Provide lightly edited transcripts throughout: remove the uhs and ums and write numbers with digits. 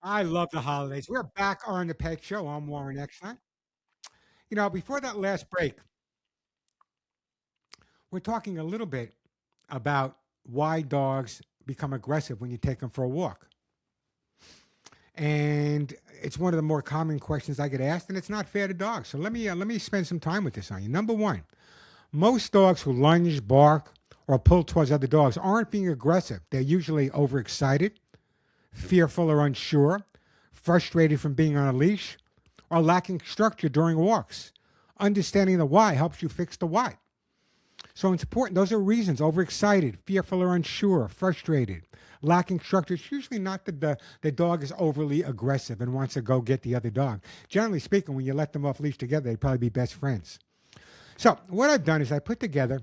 I love the holidays. We're back on the Pet Show. I'm Warren Eckstein. Before that last break, we're talking a little bit about why dogs become aggressive when you take them for a walk. And it's one of the more common questions I get asked, and it's not fair to dogs. So let me spend some time with this on you. Number one, most dogs who lunge, bark, or pull towards other dogs aren't being aggressive. They're usually overexcited, fearful or unsure, frustrated from being on a leash, or lacking structure during walks. Understanding the why helps you fix the why. So it's important. Those are reasons: overexcited, fearful or unsure, frustrated, lacking structure. It's usually not that the dog is overly aggressive and wants to go get the other dog. Generally speaking, when you let them off leash together, they'd probably be best friends. So what I've done is I put together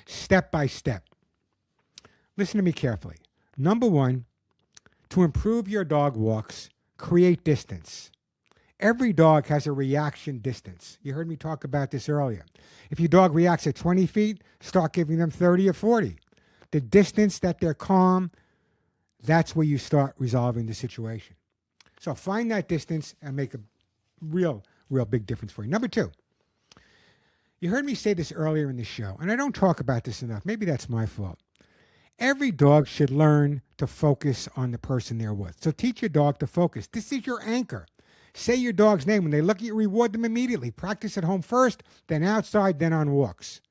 step by step. Listen to me carefully. Number one, to improve your dog walks, create distance. Every dog has a reaction distance. You heard me talk about this earlier. If your dog reacts at 20 feet, start giving them 30 or 40. The distance that they're calm, that's where you start resolving the situation. So find that distance and make a real big difference for you. Number two, you heard me say this earlier in the show, and I don't talk about this enough. Maybe that's my fault. Every dog should learn to focus on the person they're with. So teach your dog to focus. This is your anchor. Say your dog's name. When they look at you, reward them immediately. Practice at home first, then outside, then on walks.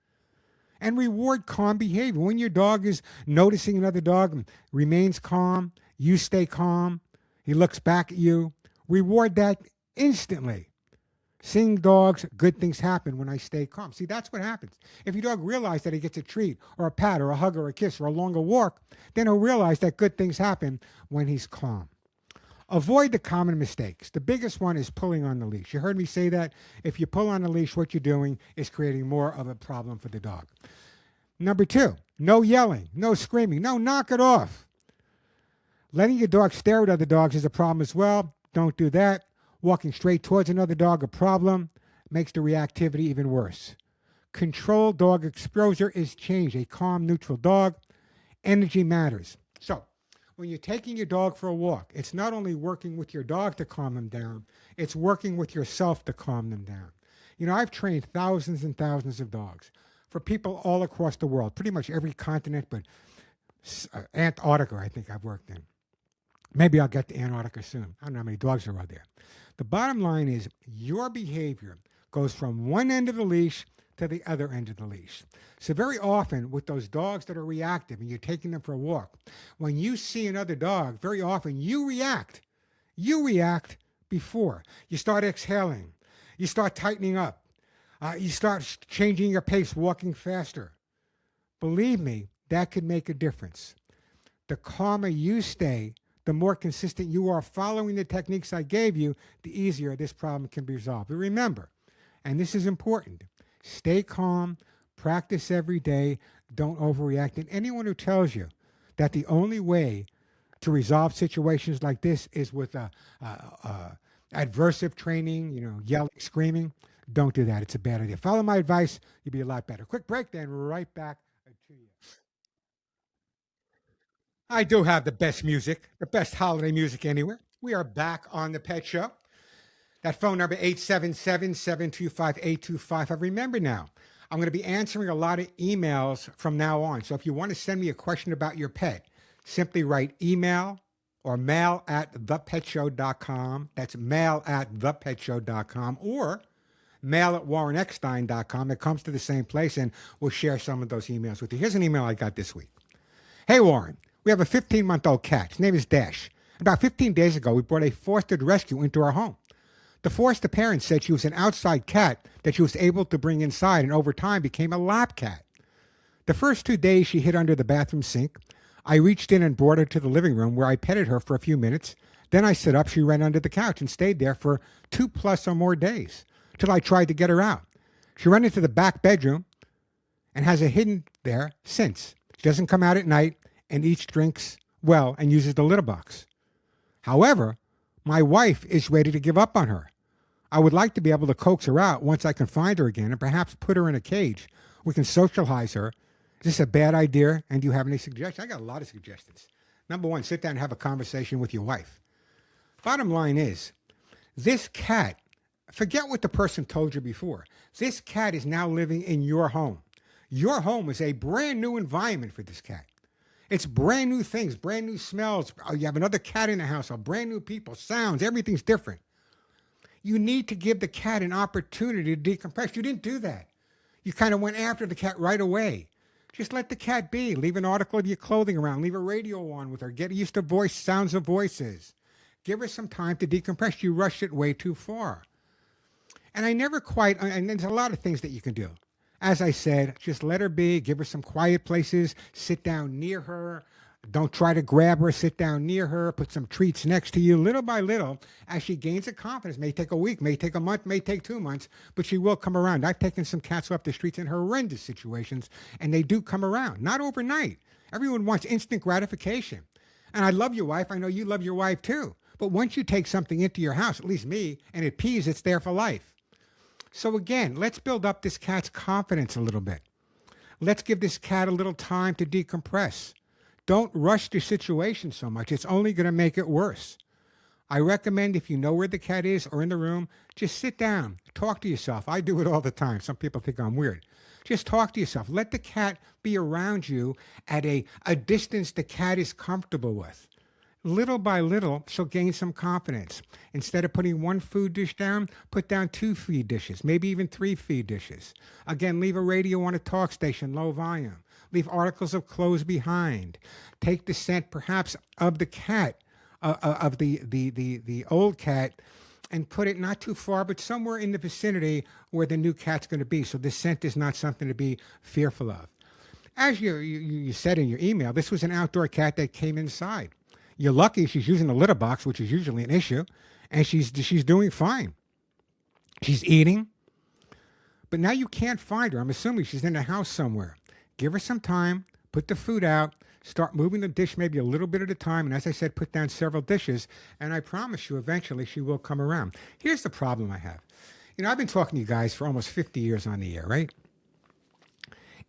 And reward calm behavior. When your dog is noticing another dog and remains calm, you stay calm, he looks back at you, reward that instantly. Seeing dogs, good things happen when I stay calm. See, that's what happens. If your dog realizes that he gets a treat or a pat or a hug or a kiss or a longer walk, then he'll realize that good things happen when he's calm. Avoid the common mistakes. The biggest one is pulling on the leash. You heard me say that. If you pull on the leash, what you're doing is creating more of a problem for the dog. Number two, no yelling, no screaming, no, knock it off. Letting your dog stare at other dogs is a problem as well. Don't do that. Walking straight towards another dog, a problem, makes the reactivity even worse. Controlled dog exposure is change. A calm, neutral dog. Energy matters. So, when you're taking your dog for a walk, it's not only working with your dog to calm them down, it's working with yourself to calm them down. I've trained thousands and thousands of dogs for people all across the world, pretty much every continent, but Antarctica, I think I've worked in. Maybe I'll get to Antarctica soon. I don't know how many dogs are out there. The bottom line is your behavior goes from one end of the leash to the other end of the leash. So very often with those dogs that are reactive and you're taking them for a walk, when you see another dog, very often you react. You react before. You start exhaling. You start tightening up. You start changing your pace, walking faster. Believe me, that could make a difference. The calmer you stay, the more consistent you are following the techniques I gave you, the easier this problem can be resolved. But remember, and this is important, stay calm, practice every day, don't overreact. And anyone who tells you that the only way to resolve situations like this is with adversive training, yelling, screaming, don't do that. It's a bad idea. Follow my advice, you'll be a lot better. Quick break, then right back to you. I do have the best music, the best holiday music anywhere. We are back on the Pet Show. That phone number, 877-725-8255. Remember now, I'm going to be answering a lot of emails from now on. So if you want to send me a question about your pet, simply write email or mail at thepetshow.com. That's mail at thepetshow.com or mail at warreneckstein.com. It comes to the same place, and we'll share some of those emails with you. Here's an email I got this week. Hey, Warren, we have a 15-month-old cat. His name is Dash. About 15 days ago, we brought a fostered rescue into our home. The foster parents said she was an outside cat that she was able to bring inside and over time became a lap cat. The first 2 days she hid under the bathroom sink. I reached in and brought her to the living room where I petted her for a few minutes. Then I stood up, she ran under the couch and stayed there for 2+ or more days till I tried to get her out. She ran into the back bedroom and has hidden there since. She doesn't come out at night and eats, drinks well, and uses the litter box. However, my wife is ready to give up on her. I would like to be able to coax her out once I can find her again and perhaps put her in a cage. We can socialize her. Is this a bad idea? And do you have any suggestions? I got a lot of suggestions. Number one, sit down and have a conversation with your wife. Bottom line is, this cat, forget what the person told you before. This cat is now living in your home. Your home is a brand new environment for this cat. It's brand new things, brand new smells. You have another cat in the house, or brand new people, sounds, everything's different. You need to give the cat an opportunity to decompress. You didn't do that. You kind of went after the cat right away. Just let the cat be. Leave an article of your clothing around. Leave a radio on with her. Get used to sounds of voices. Give her some time to decompress. You rushed it way too far. And and there's a lot of things that you can do. As I said, just let her be. Give her some quiet places. Sit down near her. Don't try to grab her. Sit down near her. Put some treats next to you. Little by little, as she gains a confidence, may take a week, may take a month, may take 2 months, but she will come around. I've taken some cats off the streets in horrendous situations, and they do come around. Not overnight. Everyone wants instant gratification. And I love your wife. I know you love your wife too. But once you take something into your house, at least me, and it pees, it's there for life. So again, let's build up this cat's confidence a little bit. Let's give this cat a little time to decompress. Don't rush the situation so much. It's only going to make it worse. I recommend, if you know where the cat is or in the room, just sit down, talk to yourself. I do it all the time. Some people think I'm weird. Just talk to yourself. Let the cat be around you at a distance the cat is comfortable with. Little by little, she'll gain some confidence. Instead of putting 1 food dish down, put down 2 feed dishes, maybe even 3 feed dishes. Again, leave a radio on a talk station, low volume. Leave articles of clothes behind. Take the scent, perhaps, of the cat, of the old cat, and put it not too far, but somewhere in the vicinity where the new cat's going to be. So the scent is not something to be fearful of. As you said in your email, this was an outdoor cat that came inside. You're lucky she's using the litter box, which is usually an issue, and she's doing fine. She's eating, but now you can't find her. I'm assuming she's in the house somewhere. Give her some time, put the food out, start moving the dish maybe a little bit at a time, and as I said, put down several dishes, and I promise you eventually she will come around. Here's the problem I have. I've been talking to you guys for almost 50 years on the air, right?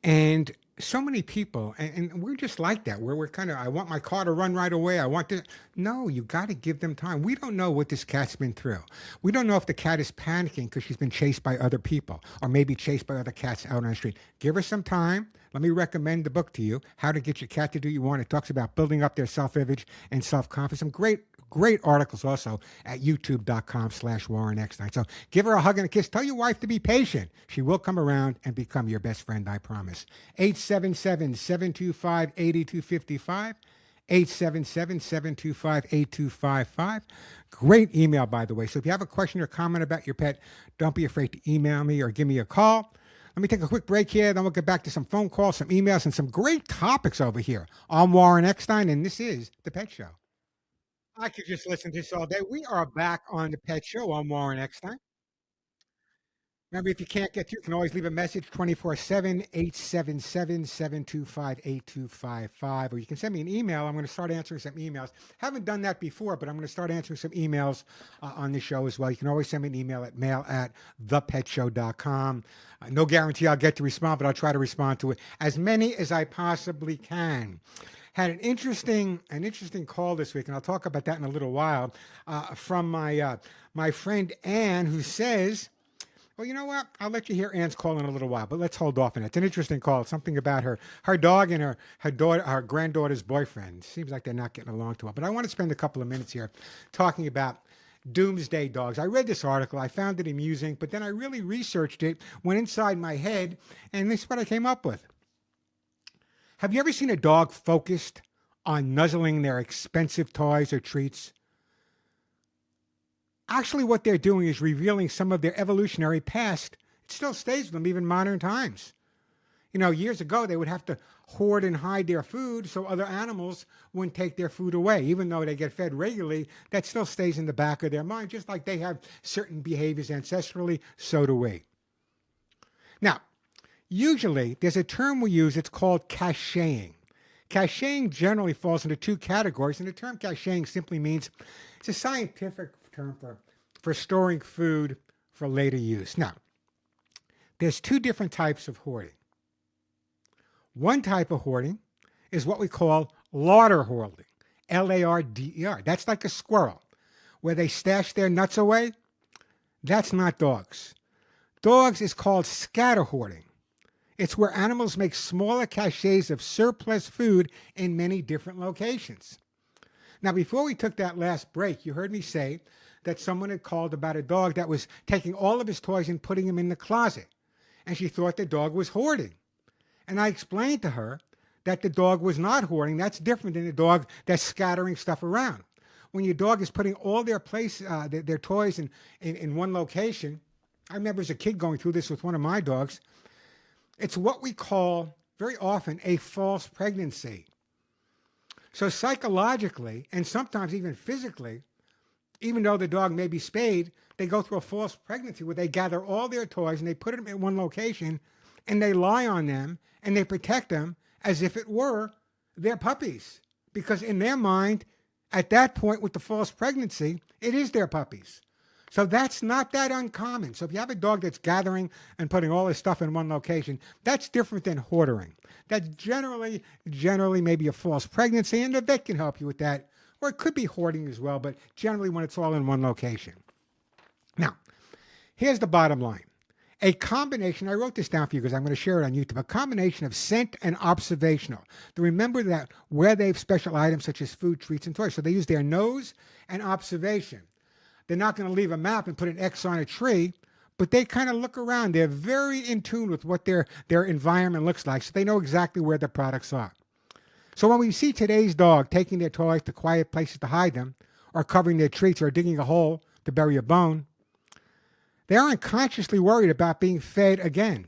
And so many people, and we're just like that, where we're kind of, I want my car to run right away. I want to, no, you got to give them time. We don't know what this cat's been through. We don't know if the cat is panicking because she's been chased by other people or maybe chased by other cats out on the street. Give her some time. Let me recommend the book to you, How to Get Your Cat to Do What You Want. It talks about building up their self-image and self-confidence. Some great articles also at youtube.com/Warren Eckstein. So give her a hug and a kiss. Tell your wife to be patient. She will come around and become your best friend, I promise. 877-725-8255. 877-725-8255. Great email, by the way. So if you have a question or comment about your pet, don't be afraid to email me or give me a call. Let me take a quick break here, then we'll get back to some phone calls, some emails, and some great topics over here. I'm Warren Eckstein, and this is The Pet Show. I could just listen to this all day. We are back on The Pet Show. I'm Warren Eckstein. Remember, if you can't get through, you can always leave a message 24/7, 877-725-8255. Or you can send me an email. I'm going to start answering some emails. Haven't done that before, but I'm going to start answering some emails on the show as well. You can always send me an email at mail@thepetshow.com. No guarantee I'll get to respond, but I'll try to respond to it as many as I possibly can. Had an interesting call this week, and I'll talk about that in a little while, from my friend Ann, who says, well, you know what? I'll let you hear Ann's call in a little while, but let's hold off on it. It's an interesting call. It's something about her dog and her daughter, her granddaughter's boyfriend. Seems like they're not getting along too well. But I want to spend a couple of minutes here talking about Doomsday dogs. I read this article. I found it amusing, but then I really researched it, went inside my head, and this is what I came up with. Have you ever seen a dog focused on nuzzling their expensive toys or treats? Actually, what they're doing is revealing some of their evolutionary past. It still stays with them, even modern times. Years ago, they would have to hoard and hide their food so other animals wouldn't take their food away. Even though they get fed regularly, that still stays in the back of their mind. Just like they have certain behaviors ancestrally, so do we. Now, usually, there's a term we use. It's called caching. Caching generally falls into 2 categories, and the term caching simply means, it's a scientific term for storing food for later use. Now, there's 2 different types of hoarding. One type of hoarding is what we call larder hoarding. Larder. That's like a squirrel. Where they stash their nuts away, that's not dogs. Dogs is called scatter hoarding. It's where animals make smaller caches of surplus food in many different locations. Now, before we took that last break, you heard me say that someone had called about a dog that was taking all of his toys and putting them in the closet. And she thought the dog was hoarding. And I explained to her that the dog was not hoarding. That's different than a dog that's scattering stuff around. When your dog is putting all their toys in one location, I remember as a kid going through this with one of my dogs. It's what we call very often a false pregnancy. So psychologically, and sometimes even physically, even though the dog may be spayed, they go through a false pregnancy where they gather all their toys and they put them in one location and they lie on them and they protect them as if it were their puppies. Because in their mind, at that point with the false pregnancy, it is their puppies. So that's not that uncommon. So if you have a dog that's gathering and putting all his stuff in one location, that's different than hoarding. That's generally maybe a false pregnancy, and the vet can help you with that. Or it could be hoarding as well, but generally when it's all in one location. Now, here's the bottom line. A combination, I wrote this down for you because I'm going to share it on YouTube, a combination of scent and observational. To remember that where they have special items such as food, treats, and toys. So they use their nose and observation. They're not going to leave a map and put an X on a tree, but they kind of look around. They're very in tune with what their environment looks like, so they know exactly where the products are. So when we see today's dog taking their toys to quiet places to hide them, or covering their treats, or digging a hole to bury a bone, they aren't consciously worried about being fed again.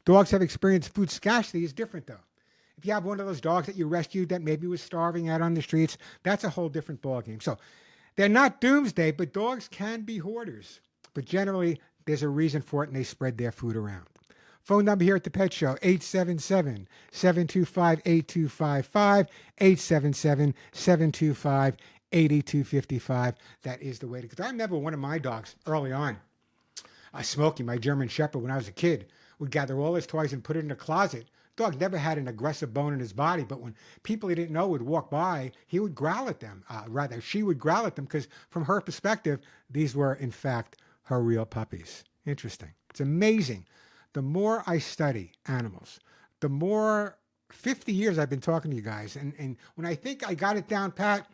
Dogs have experienced food scarcity is different, though. If you have one of those dogs that you rescued that maybe was starving out on the streets, that's a whole different ballgame. So they're not doomsday, but dogs can be hoarders. But generally, there's a reason for it, and they spread their food around. Phone number here at the Pet Show, 877-725-8255, 877-725-8255. That is the way to go. I remember one of my dogs early on, Smokey, my German Shepherd, when I was a kid, would gather all his toys and put it in a closet. Dog never had an aggressive bone in his body, but when people he didn't know would walk by, he would growl at them. Rather, she would growl at them because from her perspective, these were, in fact, her real puppies. Interesting. It's amazing. The more I study animals, the more 50 years I've been talking to you guys. And when I think I got it down pat,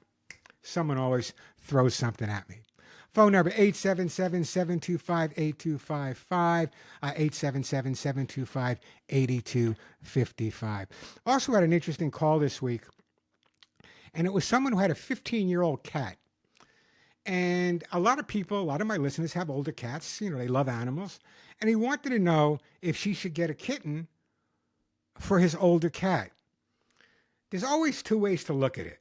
someone always throws something at me. Phone number 877-725-8255, 877-725-8255. Also had an interesting call this week, and it was someone who had a 15-year-old cat. And a lot of my listeners have older cats. You know, they love animals. And he wanted to know if she should get a kitten for his older cat. There's always two ways to look at it.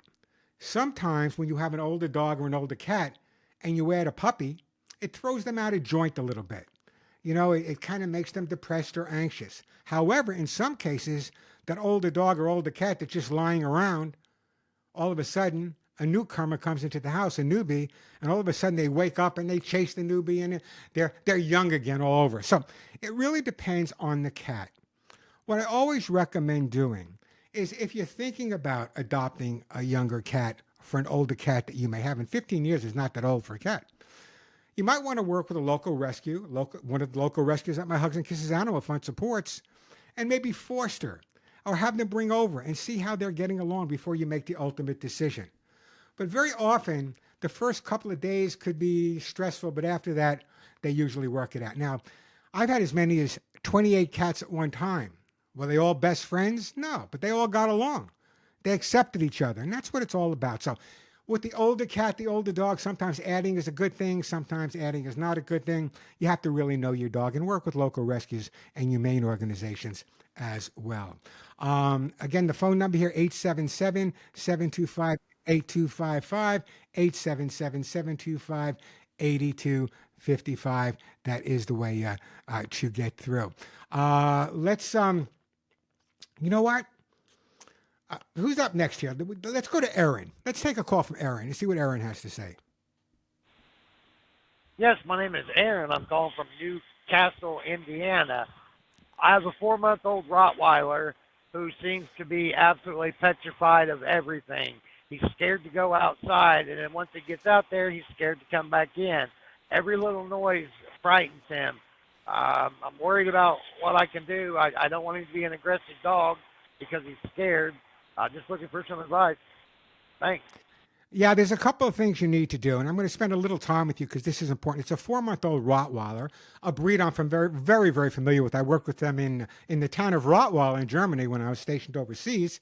Sometimes when you have an older dog or an older cat, and you add a puppy, it throws them out of joint a little bit. You know, it kind of makes them depressed or anxious. However, in some cases, that older dog or older cat that's just lying around, all of a sudden, a newcomer comes into the house, a newbie, and all of a sudden they wake up and they chase the newbie and they're young again all over. So it really depends on the cat. What I always recommend doing is if you're thinking about adopting a younger cat for an older cat that you may have, and 15 years is not that old for a cat, you might want to work with a local rescue, one of the local rescues that my Hugs and Kisses Animal Fund supports, and maybe foster or have them bring over and see how they're getting along before you make the ultimate decision. But very often, the first couple of days could be stressful, but after that, they usually work it out. Now, I've had as many as 28 cats at one time. Were they all best friends? No, but they all got along. They accepted each other, and that's what it's all about. So with the older cat, the older dog, sometimes adding is a good thing, sometimes adding is not a good thing. You have to really know your dog and work with local rescues and humane organizations as well. Again, the phone number here, 877-725-8255, 877-725-8255. That is the way to get through. Let's, you know what? Who's up next here? Let's go to Aaron. Let's take a call from Aaron and see what Aaron has to say. Yes, my name is Aaron. I'm calling from Newcastle, Indiana. I have a 4-month-old Rottweiler who seems to be absolutely petrified of everything. He's scared to go outside, and then once he gets out there, he's scared to come back in. Every little noise frightens him. I'm worried about what I can do. I don't want him to be an aggressive dog because he's scared. Just looking for some advice. Thanks. Yeah, there's a couple of things you need to do, and I'm going to spend a little time with you because this is important. It's a 4-month-old Rottweiler, a breed I'm very familiar with. I worked with them in the town of Rottweiler in Germany when I was stationed overseas.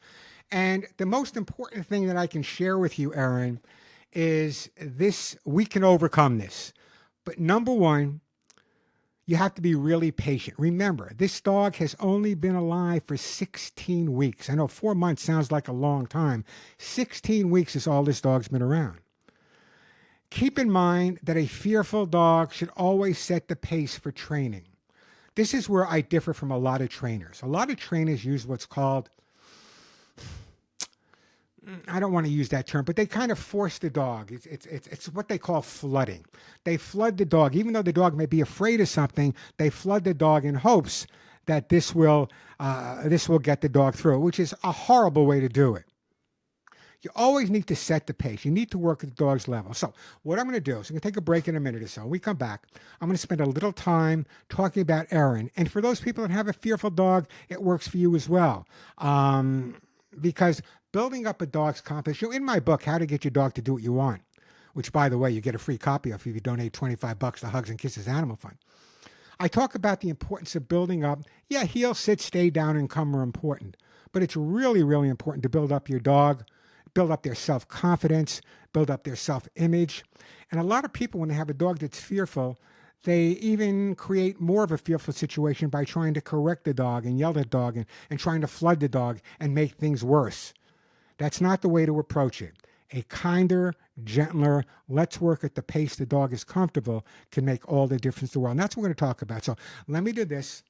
And the most important thing that I can share with you, Aaron, is this: we can overcome this. But number one, you have to be really patient. Remember, this dog has only been alive for 16 weeks. I know 4 months sounds like a long time. 16 weeks is all this dog's been around. Keep in mind that a fearful dog should always set the pace for training. This is where I differ from a lot of trainers. A lot of trainers use what's called, I don't want to use that term, but they kind of force the dog. It's what they call flooding. They flood the dog, even though the dog may be afraid of something. They flood the dog in hopes that this will get the dog through, which is a horrible way to do it. You always need to set the pace. You need to work at the dog's level. So what I'm going to do is I'm going to take a break in a minute or so. When we come back, I'm going to spend a little time talking about Aaron. And for those people that have a fearful dog, it works for you as well. Because building up a dog's confidence, in my book, How to Get Your Dog to Do What You Want, which, by the way, you get a free copy of if you donate $25 to Hugs and Kisses Animal Fund. I talk about the importance of building up. Yeah, heel, sit, stay down, and come are important. But it's really, really important to build up your dog, build up their self-confidence, build up their self-image. And a lot of people, when they have a dog that's fearful, they even create more of a fearful situation by trying to correct the dog and yell at the dog and trying to flood the dog and make things worse. That's not the way to approach it. A kinder, gentler, let's work at the pace the dog is comfortable can make all the difference in the world. And that's what we're going to talk about. So let me do this.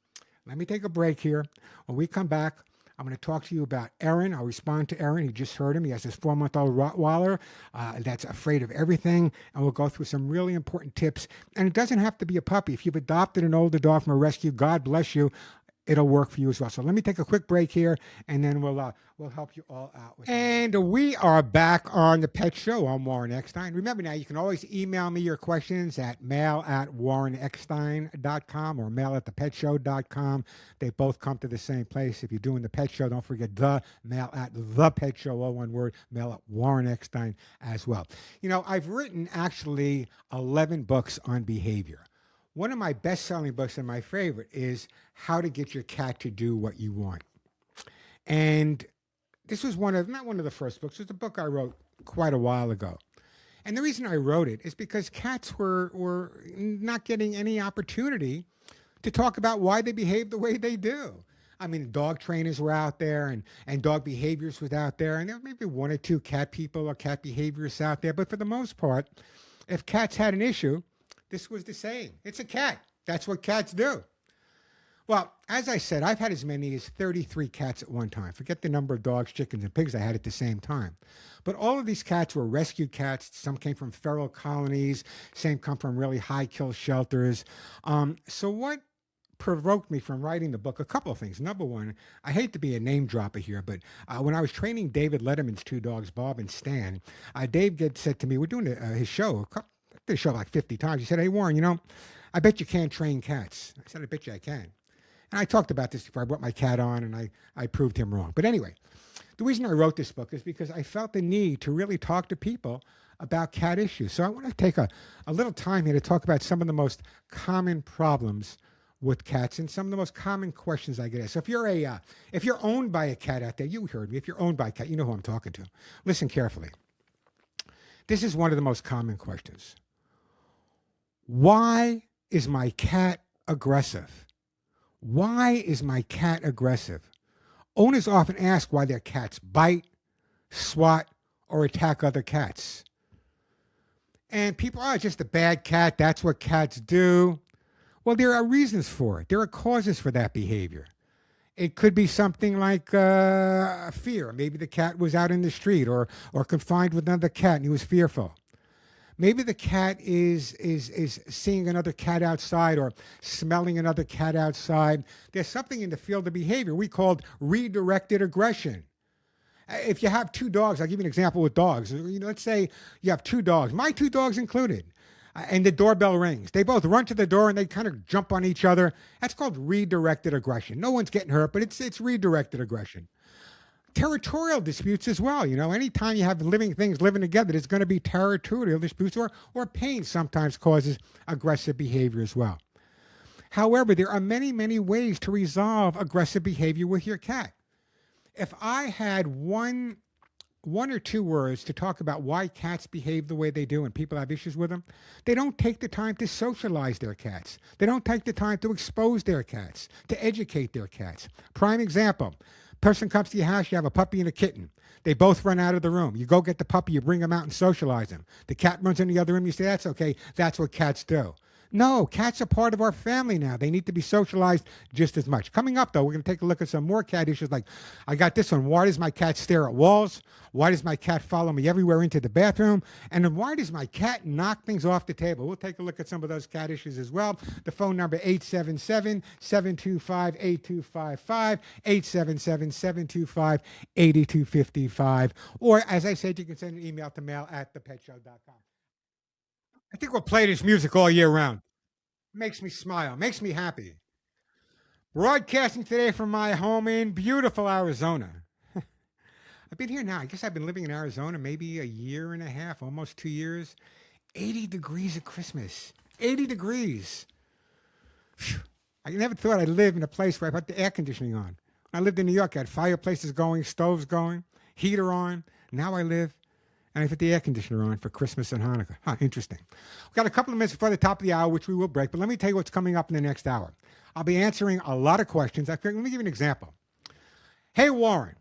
Let me take a break here. When we come back, I'm going to talk to you about Aaron. I'll respond to Aaron. You just heard him. He has this 4-month-old Rottweiler that's afraid of everything. And we'll go through some really important tips. And it doesn't have to be a puppy. If you've adopted an older dog from a rescue, God bless you. It'll work for you as well. So let me take a quick break here, and then we'll help you all out with it. And we are back on the Pet Show. I'm Warren Eckstein. Remember now, you can always email me your questions at mail@warreneckstein.com or mail@thepetshow.com. They both come to the same place. If you're doing the Pet Show, don't forget the mail@thepetshow, all one word, mail at Warren Eckstein as well. I've written actually 11 books on behavior. One of my best-selling books and my favorite is How to Get Your Cat to Do What You Want. And this was not one of the first books. It was a book I wrote quite a while ago. And the reason I wrote it is because cats were not getting any opportunity to talk about why they behave the way they do. I mean, dog trainers were out there and dog behaviors was out there. And there were maybe one or two cat people or cat behaviorists out there. But for the most part, if cats had an issue, this was the same. It's a cat. That's what cats do. Well, as I said, I've had as many as 33 cats at one time. Forget the number of dogs, chickens, and pigs I had at the same time. But all of these cats were rescued cats. Some came from feral colonies. Some come from really high-kill shelters. So what provoked me from writing the book? A couple of things. Number one, I hate to be a name dropper here, but when I was training David Letterman's two dogs, Bob and Stan, Dave said to me, we're doing his show, the show like 50 times. He said, "Hey, Warren, I bet you can't train cats." I said, "I bet you I can." And I talked about this before I brought my cat on, and I proved him wrong. But anyway, the reason I wrote this book is because I felt the need to really talk to people about cat issues. So I want to take a little time here to talk about some of the most common problems with cats and some of the most common questions I get asked. So if you're owned by a cat out there, you heard me. If you're owned by a cat, you know who I'm talking to. Listen carefully. This is one of the most common questions. Why is my cat aggressive? Why is my cat aggressive? Owners often ask why their cats bite, swat, or attack other cats. And people, it's just a bad cat. That's what cats do. Well, there are reasons for it. There are causes for that behavior. It could be something like fear. Maybe the cat was out in the street or confined with another cat and he was fearful. Maybe the cat is seeing another cat outside or smelling another cat outside. There's something in the field of behavior we called redirected aggression. If you have two dogs, I'll give you an example with dogs. Let's say you have two dogs, my two dogs included, and the doorbell rings. They both run to the door and they kind of jump on each other. That's called redirected aggression. No one's getting hurt, but it's redirected aggression. Territorial disputes as well. Anytime you have living things living together, there's going to be territorial disputes, or pain sometimes causes aggressive behavior as well. However, there are many, many ways to resolve aggressive behavior with your cat. If I had one or two words to talk about why cats behave the way they do and people have issues with them, they don't take the time to socialize their cats. They don't take the time to expose their cats, to educate their cats. Prime example, person comes to your house, you have a puppy and a kitten. They both run out of the room. You go get the puppy, you bring him out and socialize him. The cat runs in the other room, you say, that's okay, that's what cats do. No, cats are part of our family now. They need to be socialized just as much. Coming up, though, we're going to take a look at some more cat issues. Like, I got this one. Why does my cat stare at walls? Why does my cat follow me everywhere into the bathroom? And then why does my cat knock things off the table? We'll take a look at some of those cat issues as well. The phone number, 877-725-8255, 877-725-8255. Or, as I said, you can send an email to mail@thepetshow.com. I think we'll play this music all year round. Makes me smile, makes me happy. Broadcasting today from my home in beautiful Arizona. I've been here now. I guess I've been living in Arizona maybe a year and a half, almost 2 years. 80 degrees at Christmas. 80 degrees. Phew. I never thought I'd live in a place where I put the air conditioning on. When I lived in New York, I had fireplaces going, stoves going, heater on. Now I live and I put the air conditioner on for Christmas and Hanukkah. Interesting. We've got a couple of minutes before the top of the hour, which we will break, but let me tell you what's coming up in the next hour. I'll be answering a lot of questions. Let me give you an example. Hey, Warren,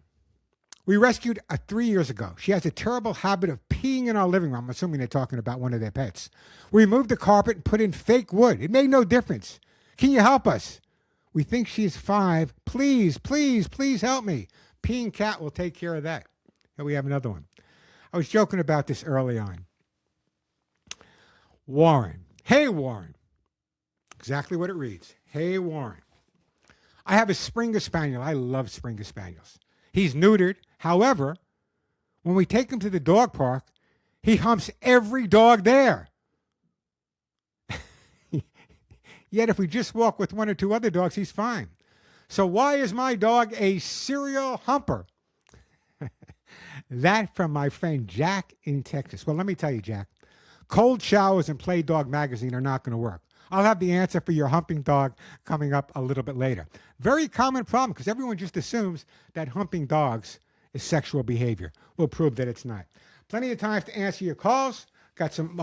we rescued a 3 years ago. She has a terrible habit of peeing in our living room. I'm assuming they're talking about one of their pets. We removed the carpet and put in fake wood. It made no difference. Can you help us? We think she's 5. Please, please, please help me. Peeing cat will take care of that. Here we have another one. I was joking about this early on. Warren. Hey, Warren. Exactly what it reads. Hey, Warren. I have a Springer Spaniel. I love Springer Spaniels. He's neutered. However, when we take him to the dog park, he humps every dog there. Yet if we just walk with one or two other dogs, he's fine. So why is my dog a serial humper? That from my friend Jack in Texas. Well, let me tell you, Jack, cold showers and Play Dog magazine are not going to work. I'll have the answer for your humping dog coming up a little bit later. Very common problem because everyone just assumes that humping dogs is sexual behavior. We'll prove that it's not. Plenty of time to answer your calls. Got some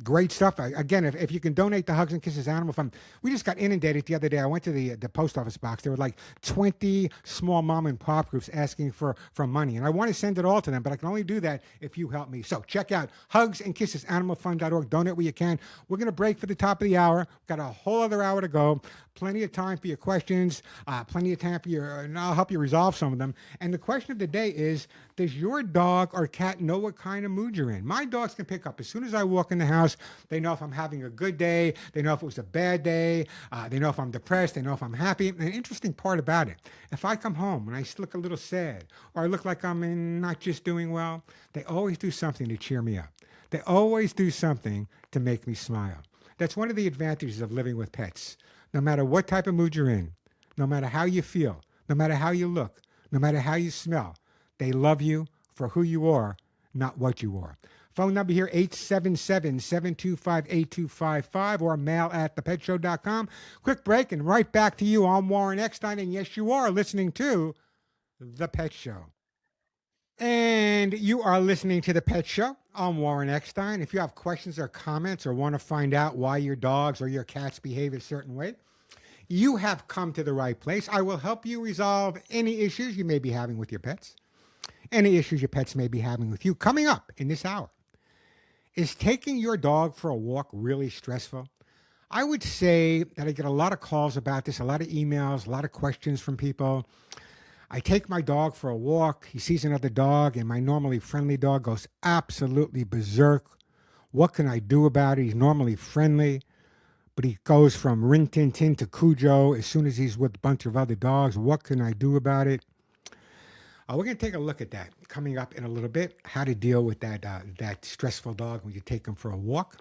great stuff. Again, if you can donate to Hugs and Kisses Animal Fund, we just got inundated the other day. I went to the post office box. There were like 20 small mom and pop groups asking for money. And I want to send it all to them, but I can only do that if you help me. So check out hugsandkissesanimalfund.org. Donate where you can. We're going to break for the top of the hour. We've got a whole other hour to go. Plenty of time for your questions. Plenty of time for and I'll help you resolve some of them. And the question of the day is, does your dog or cat know what kind of mood you're in? My dogs can pick up as soon as I walk in the house. They know if I'm having a good day. They know if it was a bad day. They know if I'm depressed. They know if I'm happy. And an interesting part about it, if I come home and I look a little sad or I look like I'm not just doing well, they always do something to cheer me up. They always do something to make me smile. That's one of the advantages of living with pets. No matter what type of mood you're in, no matter how you feel, no matter how you look, no matter how you smell, they love you for who you are, not what you are. Phone number here, 877-725-8255 or mail@thepetshow.com. Quick break and right back to you. I'm Warren Eckstein, and yes, you are listening to The Pet Show. And you are listening to The Pet Show. I'm Warren Eckstein. If you have questions or comments or want to find out why your dogs or your cats behave a certain way, you have come to the right place. I will help you resolve any issues you may be having with your pets, any issues your pets may be having with you. Coming up in this hour, is taking your dog for a walk really stressful? I would say that I get a lot of calls about this, a lot of emails, a lot of questions from people. I take my dog for a walk. He sees another dog, and my normally friendly dog goes absolutely berserk. What can I do about it? He's normally friendly, but he goes from Rin Tin Tin to Cujo as soon as he's with a bunch of other dogs. What can I do about it? We're going to take a look at that coming up in a little bit, how to deal with that stressful dog when you take them for a walk.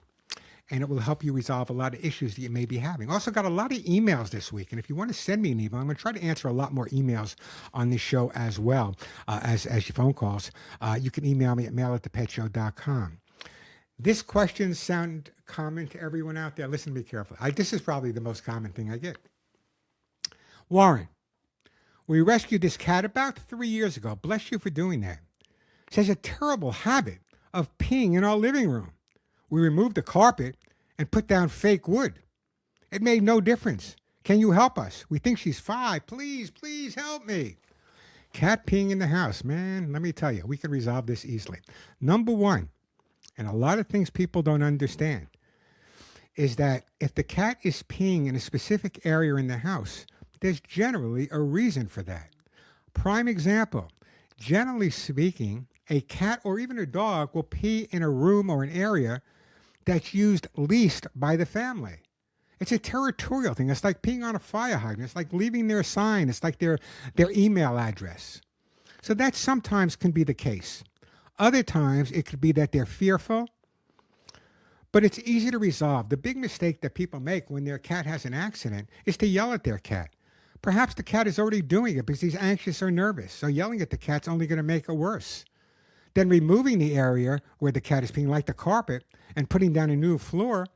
And it will help you resolve a lot of issues that you may be having. Also got a lot of emails this week. And if you want to send me an email, I'm going to try to answer a lot more emails on this show as well as your phone calls. You can email me at mail@thepetshow.com. This question sound common to everyone out there? Listen to me carefully. This is probably the most common thing I get. Warren, we rescued this cat about 3 years ago. Bless you for doing that. She has a terrible habit of peeing in our living room. We removed the carpet and put down fake wood. It made no difference. Can you help us? We think she's 5. Please, please help me. Cat peeing in the house. Man, let me tell you, we can resolve this easily. Number one, and a lot of things people don't understand, is that if the cat is peeing in a specific area in the house, there's generally a reason for that. Prime example, generally speaking, a cat or even a dog will pee in a room or an area that's used least by the family. It's a territorial thing. It's like peeing on a fire hydrant. It's like leaving their sign. It's like their email address. So that sometimes can be the case. Other times it could be that they're fearful, but it's easy to resolve. The big mistake that people make when their cat has an accident is to yell at their cat. Perhaps the cat is already doing it because he's anxious or nervous. So yelling at the cat's only going to make it worse. Then removing the area where the cat is peeing, like the carpet, and putting down a new floor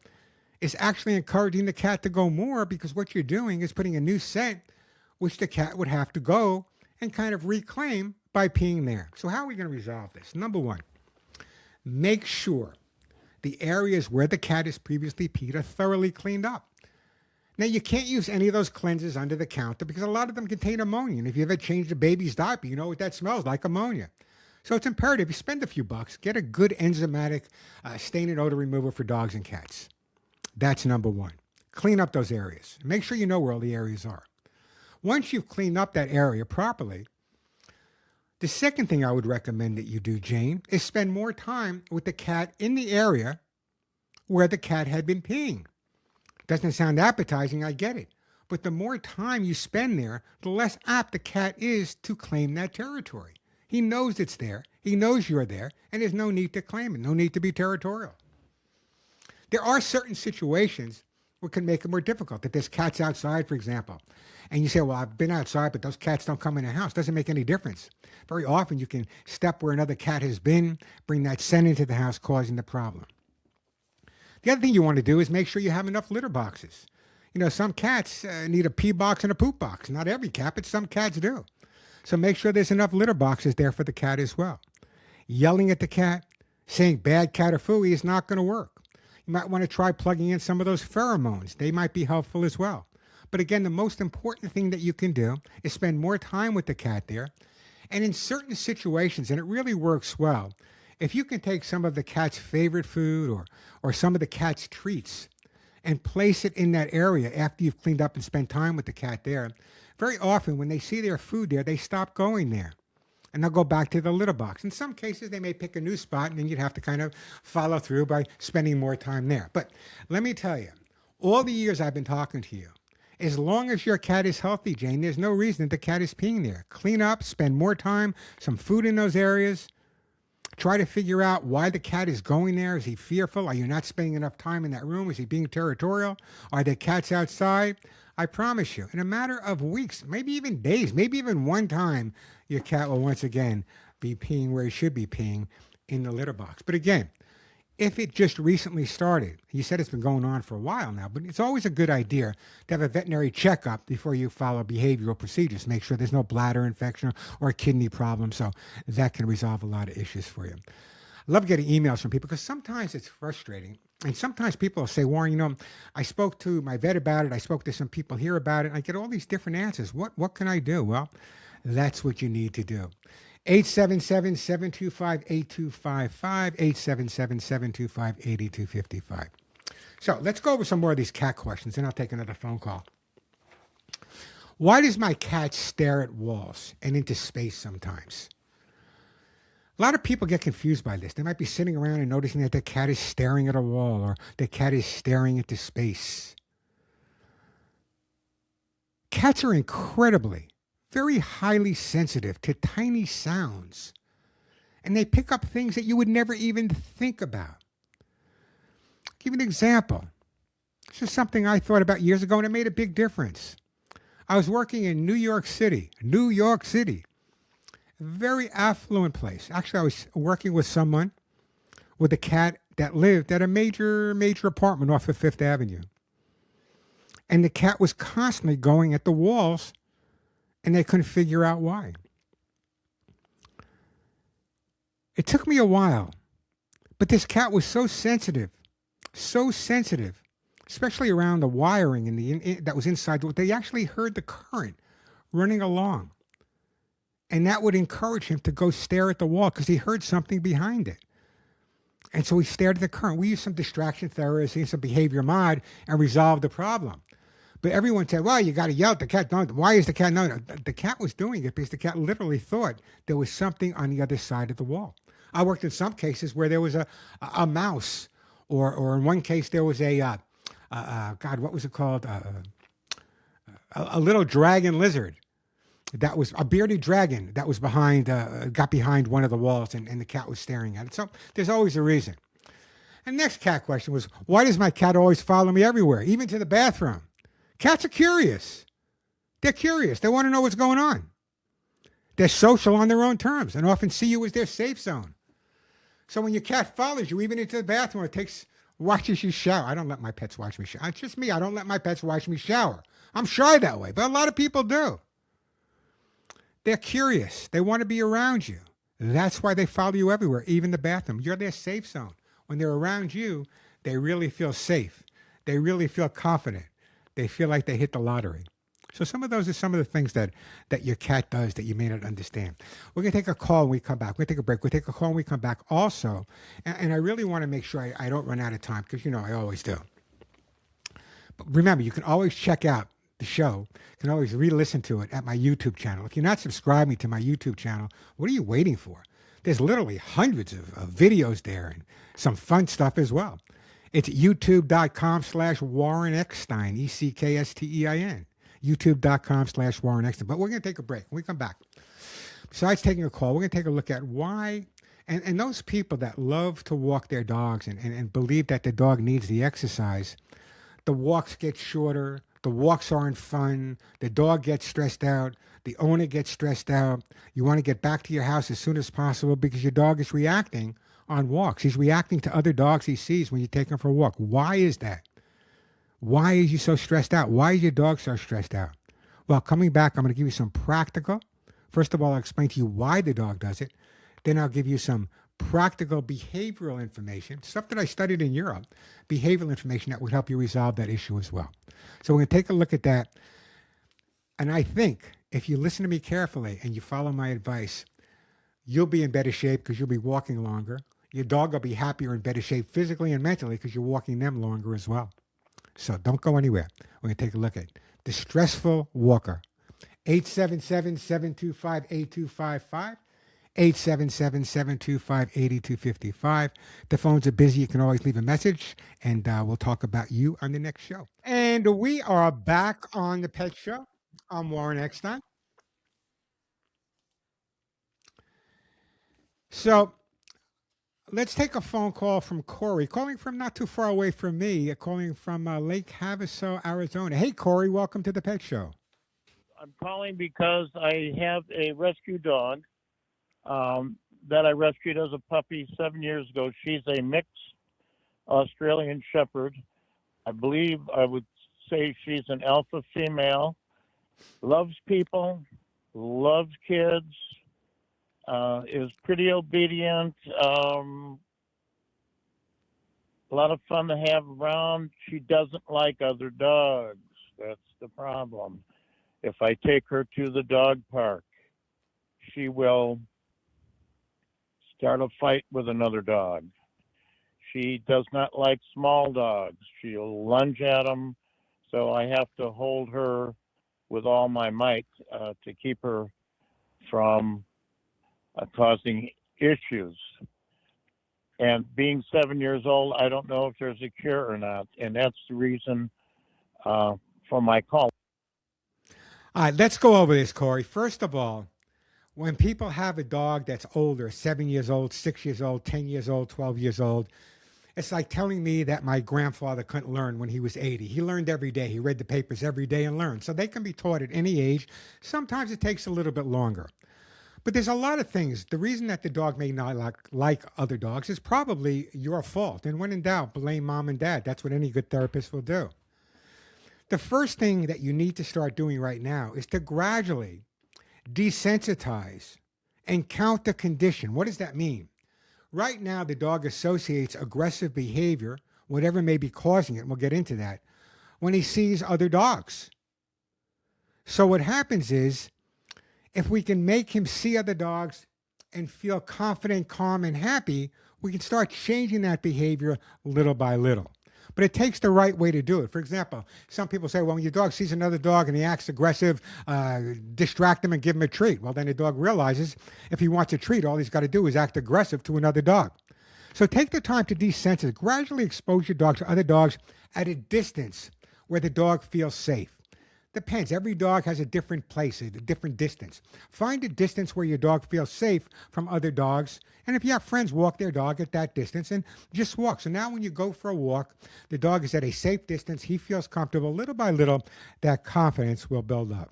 is actually encouraging the cat to go more, because what you're doing is putting a new scent, which the cat would have to go and kind of reclaim by peeing there. So how are we going to resolve this? Number one, make sure the areas where the cat has previously peed are thoroughly cleaned up. Now, you can't use any of those cleansers under the counter because a lot of them contain ammonia. And if you ever changed a baby's diaper, you know what that smells like, ammonia. So it's imperative you spend a few bucks, get a good enzymatic stain and odor remover for dogs and cats. That's number one. Clean up those areas. Make sure you know where all the areas are. Once you've cleaned up that area properly, the second thing I would recommend that you do, Jane, is spend more time with the cat in the area where the cat had been peeing. Doesn't sound appetizing, I get it. But the more time you spend there, the less apt the cat is to claim that territory. He knows it's there. He knows you're there, and there's no need to claim it, no need to be territorial. There are certain situations where it can make it more difficult. If there's cats outside, for example, and you say, well, I've been outside, but those cats don't come in the house. Doesn't make any difference. Very often you can step where another cat has been, bring that scent into the house, causing the problem. The other thing you want to do is make sure you have enough litter boxes. You know, some cats need a pee box and a poop box. Not every cat, but some cats do. So make sure there's enough litter boxes there for the cat as well. Yelling at the cat, saying bad cat or phooey is not going to work. You might want to try plugging in some of those pheromones. They might be helpful as well. But again, the most important thing that you can do is spend more time with the cat there. And in certain situations, and it really works well, if you can take some of the cat's favorite food or some of the cat's treats and place it in that area after you've cleaned up and spent time with the cat there, very often when they see their food there, they stop going there. And they'll go back to the litter box. In some cases, they may pick a new spot, and then you'd have to kind of follow through by spending more time there. But let me tell you, all the years I've been talking to you, as long as your cat is healthy, Jane, there's no reason that the cat is peeing there. Clean up, spend more time, some food in those areas. Try to figure out why the cat is going there. Is he fearful? Are you not spending enough time in that room? Is he being territorial? Are there cats outside? I promise you, in a matter of weeks, maybe even days, maybe even one time, your cat will once again be peeing where he should be peeing, in the litter box. But again, if it just recently started, you said it's been going on for a while now, but it's always a good idea to have a veterinary checkup before you follow behavioral procedures. Make sure there's no bladder infection or a kidney problem, so that can resolve a lot of issues for you. I love getting emails from people because sometimes it's frustrating. And sometimes people will say, Warren, you know, I spoke to my vet about it. I spoke to some people here about it. And I get all these different answers. What can I do? Well, that's what you need to do. 877-725-8255, 877-725-8255. So let's go over some more of these cat questions, and I'll take another phone call. Why does my cat stare at walls and into space sometimes? A lot of people get confused by this. They might be sitting around and noticing that the cat is staring at a wall or the cat is staring into space. Cats are incredibly very highly sensitive to tiny sounds. And they pick up things that you would never even think about. Give you an example. This is something I thought about years ago, and it made a big difference. I was working in New York City, a very affluent place. Actually, I was working with someone with a cat that lived at a major apartment off of Fifth Avenue. And the cat was constantly going at the walls, and they couldn't figure out why. It took me a while, but this cat was so sensitive, especially around the wiring and that was inside. They actually heard the current running along, and that would encourage him to go stare at the wall because he heard something behind it. And so he stared at the current. We used some distraction therapy, some behavior mod, and resolved the problem. But everyone said, well, you got to yell at the cat. No, why is the cat? No, the cat was doing it because the cat literally thought there was something on the other side of the wall. I worked in some cases where there was a mouse, or in one case there was God, what was it called? A little dragon lizard. That was a bearded dragon that was got behind one of the walls, and the cat was staring at it. So there's always a reason. And next cat question was, why does my cat always follow me everywhere, even to the bathroom? Cats are curious. They're curious. They want to know what's going on. They're social on their own terms and often see you as their safe zone. So when your cat follows you, even into the bathroom, watches you shower. I don't let my pets watch me shower. It's just me. I don't let my pets watch me shower. I'm shy that way, but a lot of people do. They're curious. They want to be around you. That's why they follow you everywhere, even the bathroom. You're their safe zone. When they're around you, they really feel safe. They really feel confident. They feel like they hit the lottery. So some of those are some of the things that your cat does that you may not understand. We're going to take a call when we come back. We're going to take a break. We'll take a call when we come back also. And I really want to make sure I don't run out of time because, I always do. But remember, you can always check out the show. You can always re-listen to it at my YouTube channel. If you're not subscribing to my YouTube channel, what are you waiting for? There's literally hundreds of videos there and some fun stuff as well. It's youtube.com/Warren Eckstein, Eckstein. youtube.com/Warren Eckstein. But we're going to take a break. When we come back, besides taking a call, we're going to take a look at why, and those people that love to walk their dogs and believe that the dog needs the exercise, the walks get shorter, the walks aren't fun, the dog gets stressed out, the owner gets stressed out. You want to get back to your house as soon as possible because your dog is reacting on walks. He's reacting to other dogs he sees when you take him for a walk. Why is that? Why is you so stressed out? Why is your dog so stressed out? Well, coming back, I'm going to give you some practical. First of all, I'll explain to you why the dog does it. Then I'll give you some practical behavioral information, stuff that I studied in Europe, behavioral information that would help you resolve that issue as well. So we're going to take a look at that. And I think if you listen to me carefully and you follow my advice, you'll be in better shape because you'll be walking longer. Your dog will be happier and better shape physically and mentally because you're walking them longer as well. So don't go anywhere. We're going to take a look at the stressful walker. 877-725-8255. 877-725-8255. The phones are busy. You can always leave a message, and we'll talk about you on the next show. And we are back on the Pet Show. I'm Warren Eckstein. So let's take a phone call from Corey, calling from not too far away from me, calling from Lake Havasu, Arizona. Hey, Corey, welcome to the Pet Show. I'm calling because I have a rescue dog that I rescued as a puppy 7 years ago. She's a mixed Australian Shepherd. I believe I would say she's an alpha female, loves people, loves kids, is pretty obedient, a lot of fun to have around. She doesn't like other dogs. That's the problem. If I take her to the dog park, she will start a fight with another dog. She does not like small dogs. She'll lunge at them, so I have to hold her with all my might to keep her from causing issues. And being 7 years old, I don't know if there's a cure or not, and that's the reason for my call. All right, let's go over this, Corey. First of all, when people have a dog that's older, 7 years old, 6 years old, 10 years old, 12 years old, it's like telling me that my grandfather couldn't learn when he was 80. He learned every day. He read the papers every day and learned. So they can be taught at any age. Sometimes it takes a little bit longer. But there's a lot of things. The reason that the dog may not like other dogs is probably your fault. And when in doubt, blame mom and dad. That's what any good therapist will do. The first thing that you need to start doing right now is to gradually desensitize and count the condition. What does that mean? Right now, the dog associates aggressive behavior, whatever may be causing it, and we'll get into that, when he sees other dogs. So what happens is, if we can make him see other dogs and feel confident, calm, and happy, we can start changing that behavior little by little. But it takes the right way to do it. For example, some people say, well, when your dog sees another dog and he acts aggressive, distract him and give him a treat. Well, then the dog realizes if he wants a treat, all he's got to do is act aggressive to another dog. So take the time to desensitize. Gradually expose your dog to other dogs at a distance where the dog feels safe. Depends. Every dog has a different place, a different distance. Find a distance where your dog feels safe from other dogs. And if you have friends, walk their dog at that distance and just walk. So now when you go for a walk, the dog is at a safe distance. He feels comfortable. Little by little, that confidence will build up.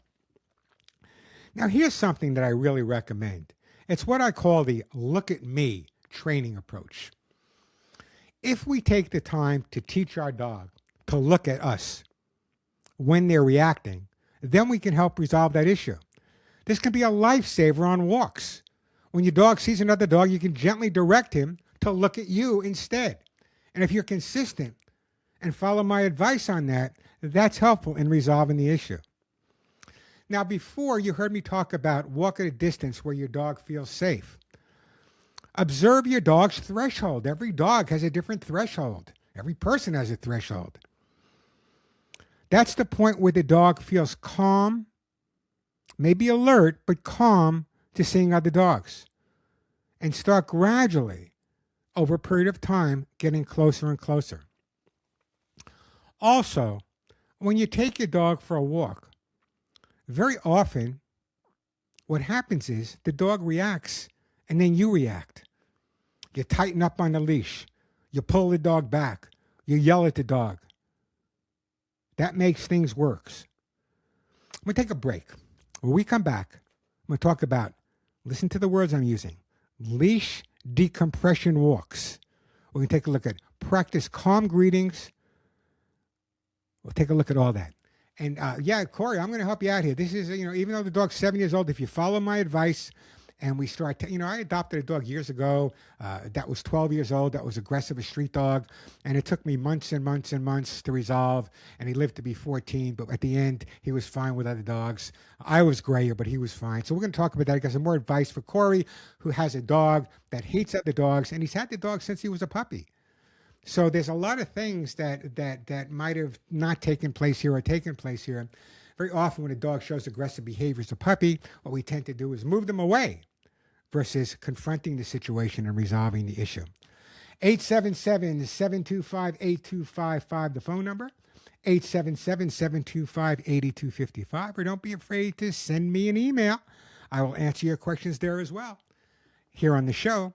Now, here's something that I really recommend. It's what I call the look at me training approach. If we take the time to teach our dog to look at us when they're reacting, then we can help resolve that issue. This can be a lifesaver on walks. When your dog sees another dog, you can gently direct him to look at you instead. And if you're consistent and follow my advice on that, that's helpful in resolving the issue. Now, before you heard me talk about walk at a distance where your dog feels safe. Observe your dog's threshold. Every dog has a different threshold. Every person has a threshold. That's the point where the dog feels calm, maybe alert, but calm to seeing other dogs. And start gradually, over a period of time, getting closer and closer. Also, when you take your dog for a walk, very often what happens is the dog reacts and then you react. You tighten up on the leash. You pull the dog back. You yell at the dog. That makes things worse. I'm going to take a break. When we come back, I'm going to talk about, listen to the words I'm using, leash decompression walks. We're going to take a look at practice calm greetings. We'll take a look at all that. And yeah, Corey, I'm going to help you out here. This is, even though the dog's 7 years old, if you follow my advice and we start, I adopted a dog years ago that was 12 years old, that was aggressive, a street dog. And it took me months and months and months to resolve. And he lived to be 14, but at the end, he was fine with other dogs. I was grayer, but he was fine. So we're going to talk about that. I got some more advice for Corey, who has a dog that hates other dogs, and he's had the dog since he was a puppy. So there's a lot of things that might have not taken place here or taken place here. Very often when a dog shows aggressive behavior as a puppy, what we tend to do is move them away versus confronting the situation and resolving the issue. 877-725-8255, the phone number. 877-725-8255. Or don't be afraid to send me an email. I will answer your questions there as well here on the show.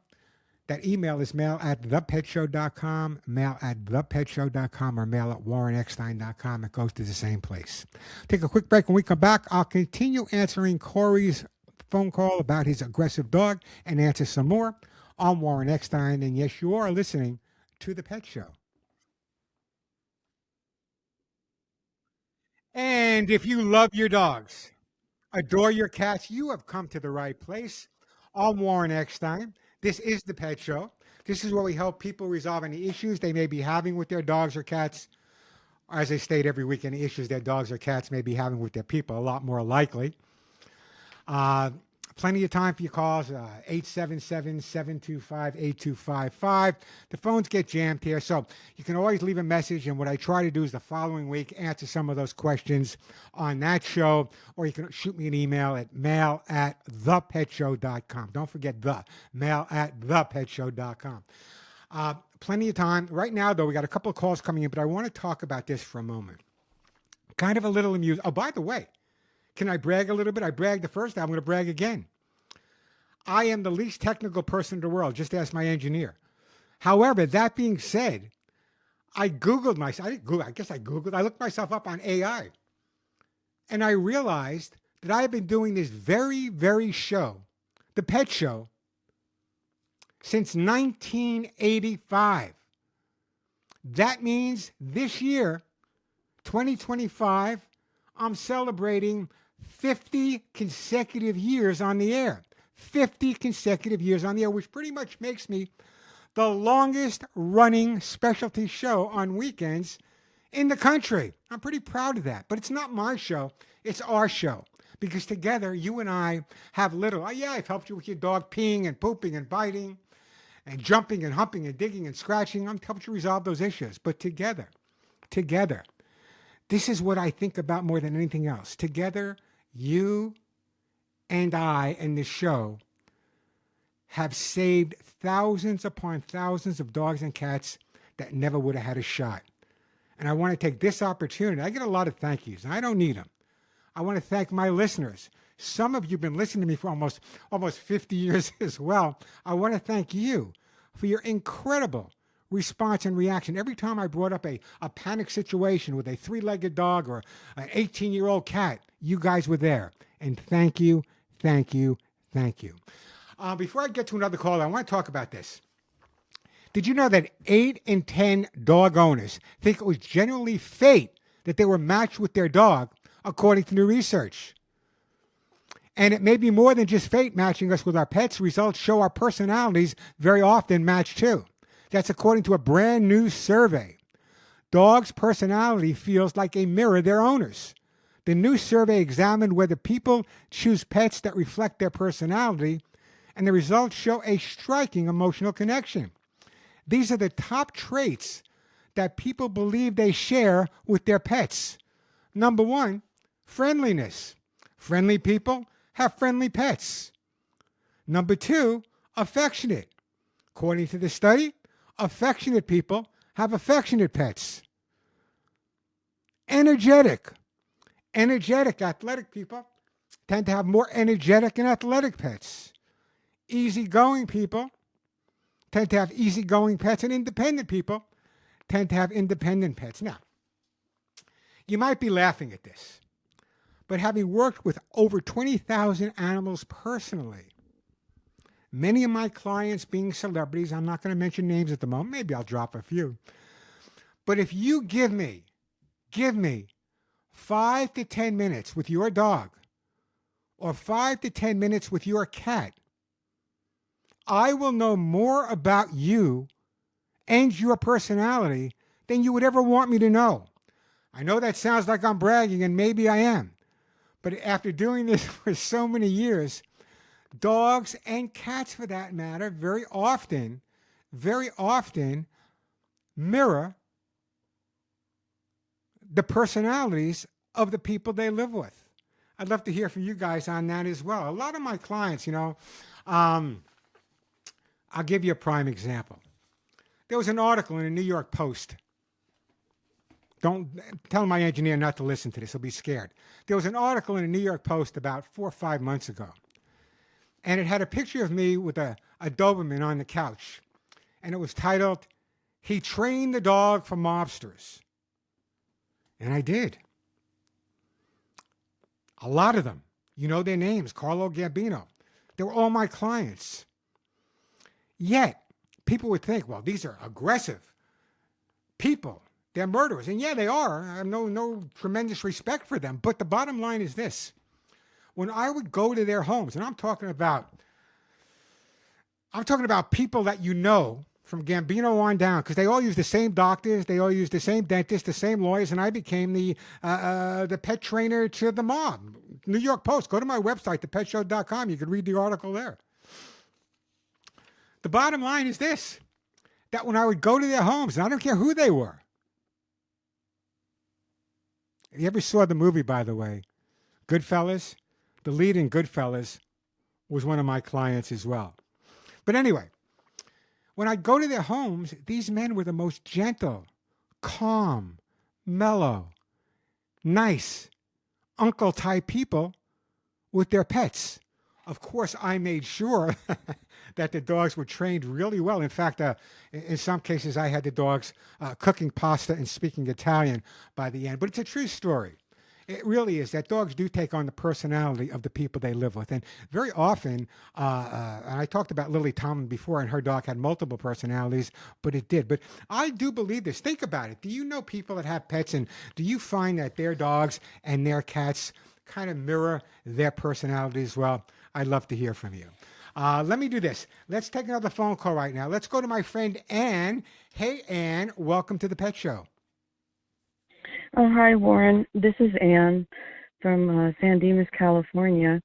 That email is mail@thepetshow.com, mail@thepetshow.com, or mail@warreneckstein.com. It goes to the same place. Take a quick break. When we come back, I'll continue answering Corey's phone call about his aggressive dog and answer some more. I'm Warren Eckstein, and yes, you are listening to The Pet Show. And if you love your dogs, adore your cats, you have come to the right place. I'm Warren Eckstein. This is The Pet Show. This is where we help people resolve any issues they may be having with their dogs or cats. As I state every week, any issues their dogs or cats may be having with their people, a lot more likely. Plenty of time for your calls, 877-725-8255. The phones get jammed here, so you can always leave a message, and what I try to do is the following week answer some of those questions on that show, or you can shoot me an email at mail@thepetshow.com. Don't forget mail@thepetshow.com. Plenty of time. Right now, though, we got a couple of calls coming in, but I want to talk about this for a moment. Kind of a little amusing. Oh, by the way, Can I brag a little bit? I bragged the first time. I'm going to brag again. I am the least technical person in the world. Just ask my engineer. However, that being said, I Googled myself. I didn't Google. I guess I Googled. I looked myself up on AI. And I realized that I have been doing this very show, the pet show, since 1985. That means this year, 2025, I'm celebrating 50 consecutive years on the air. 50 consecutive years on the air, which pretty much makes me the longest running specialty show on weekends in the country. I'm pretty proud of that. But it's not my show, it's our show. Because together, you and I have little, I've helped you with your dog peeing and pooping and biting and jumping and humping and digging and scratching. I'm helping you resolve those issues. But together, this is what I think about more than anything else. Together, you and I and this show have saved thousands upon thousands of dogs and cats that never would have had a shot. And I want to take this opportunity. I get a lot of thank yous, and I don't need them. I want to thank my listeners. Some of you have been listening to me for almost 50 years as well. I want to thank you for your incredible response and reaction. Every time I brought up a panic situation with a 3-legged dog or an 18-year-old cat, you guys were there. And thank you. Before I get to another call, I want to talk about this. Did you know that 8 in 10 dog owners think it was genuinely fate that they were matched with their dog, according to new research? And it may be more than just fate matching us with our pets. Results show our personalities very often match too. That's according to a brand new survey. Dogs' personality feels like a mirror their owners. The new survey examined whether people choose pets that reflect their personality, and the results show a striking emotional connection. These are the top traits that people believe they share with their pets. Number 1, friendliness. Friendly people have friendly pets. Number 2, affectionate. According to the study, affectionate people have affectionate pets. Energetic. Energetic, athletic people tend to have more energetic and athletic pets. Easygoing people tend to have easygoing pets, and independent people tend to have independent pets. Now, you might be laughing at this, but having worked with over 20,000 animals personally, many of my clients being celebrities, I'm not going to mention names at the moment, maybe I'll drop a few, but if you give me 5 to 10 minutes with your dog or 5 to 10 minutes with your cat, I will know more about you and your personality than you would ever want me to know. I know that sounds like I'm bragging, and maybe I am. But after doing this for so many years, dogs and cats for that matter, very often mirror the personalities of the people they live with. I'd love to hear from you guys on that as well. A lot of my clients, I'll give you a prime example. There was an article in the New York Post. Don't tell my engineer not to listen to this. He'll be scared. There was an article in the New York Post about 4 or 5 months ago. And it had a picture of me with a Doberman on the couch. And it was titled, "He Trained the Dog for Mobsters." And I did. A lot of them. You know their names, Carlo Gambino. They were all my clients. Yet, people would think, well, these are aggressive people. They're murderers. And yeah, they are. I have no tremendous respect for them. But the bottom line is this. When I would go to their homes, and I'm talking about people that you know from Gambino on down, because they all use the same doctors, they all use the same dentists, the same lawyers, and I became the pet trainer to the mob. New York Post. Go to my website, thepetshow.com. You can read the article there. The bottom line is this, that when I would go to their homes, and I don't care who they were. You ever saw the movie, by the way, Goodfellas? The lead in Goodfellas was one of my clients as well. But anyway, when I'd go to their homes, these men were the most gentle, calm, mellow, nice, uncle type people with their pets. Of course, I made sure that the dogs were trained really well. In fact, in some cases, I had the dogs cooking pasta and speaking Italian by the end. But it's a true story. It really is that dogs do take on the personality of the people they live with. And very often, and I talked about Lily Tomlin before, and her dog had multiple personalities, but it did. But I do believe this. Think about it. Do you know people that have pets, and do you find that their dogs and their cats kind of mirror their personality as well? I'd love to hear from you. Let me do this. Let's take another phone call right now. Let's go to my friend Ann. Hey, Ann, welcome to the Pet Show. Oh, hi, Warren. This is Ann from San Dimas, California,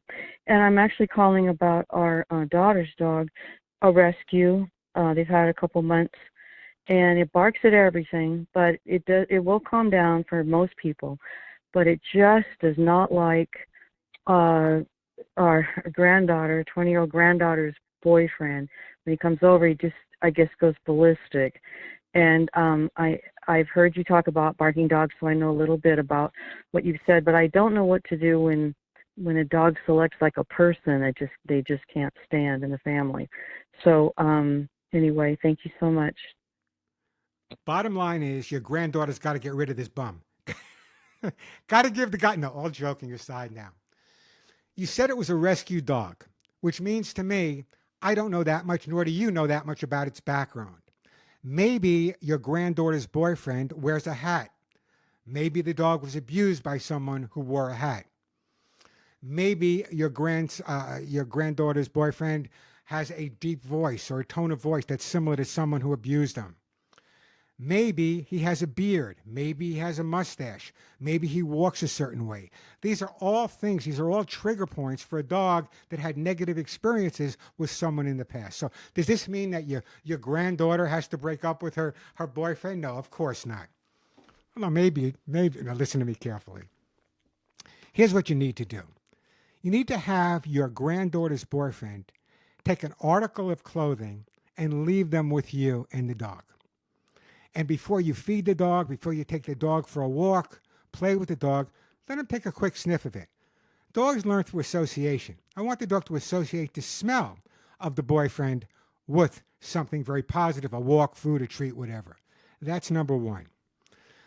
and I'm actually calling about our daughter's dog, a rescue. They've had a couple months, and it barks at everything, but it will calm down for most people, but it just does not like our granddaughter, 20-year-old granddaughter's boyfriend. When he comes over, he just, I guess, goes ballistic. And I've heard you talk about barking dogs, so I know a little bit about what you've said, but I don't know what to do when a dog selects like a person that they just can't stand in the family. So anyway, thank you so much. Bottom line is your granddaughter's got to get rid of this bum. Got to give the guy, no, all joking aside now. You said it was a rescue dog, which means to me, I don't know that much, nor do you know that much about its background. Maybe your granddaughter's boyfriend wears a hat. Maybe the dog was abused by someone who wore a hat. Maybe your granddaughter's boyfriend has a deep voice or a tone of voice that's similar to someone who abused him. Maybe he has a beard. Maybe he has a mustache. Maybe he walks a certain way. These are all things, these are all trigger points for a dog that had negative experiences with someone in the past. So does this mean that your granddaughter has to break up with her boyfriend? No, of course not. Well, maybe. Now listen to me carefully. Here's what you need to do. You need to have your granddaughter's boyfriend take an article of clothing and leave them with you and the dog. And before you feed the dog, before you take the dog for a walk, play with the dog, let him take a quick sniff of it. Dogs learn through association. I want the dog to associate the smell of the boyfriend with something very positive, a walk, food, a treat, whatever. That's number one.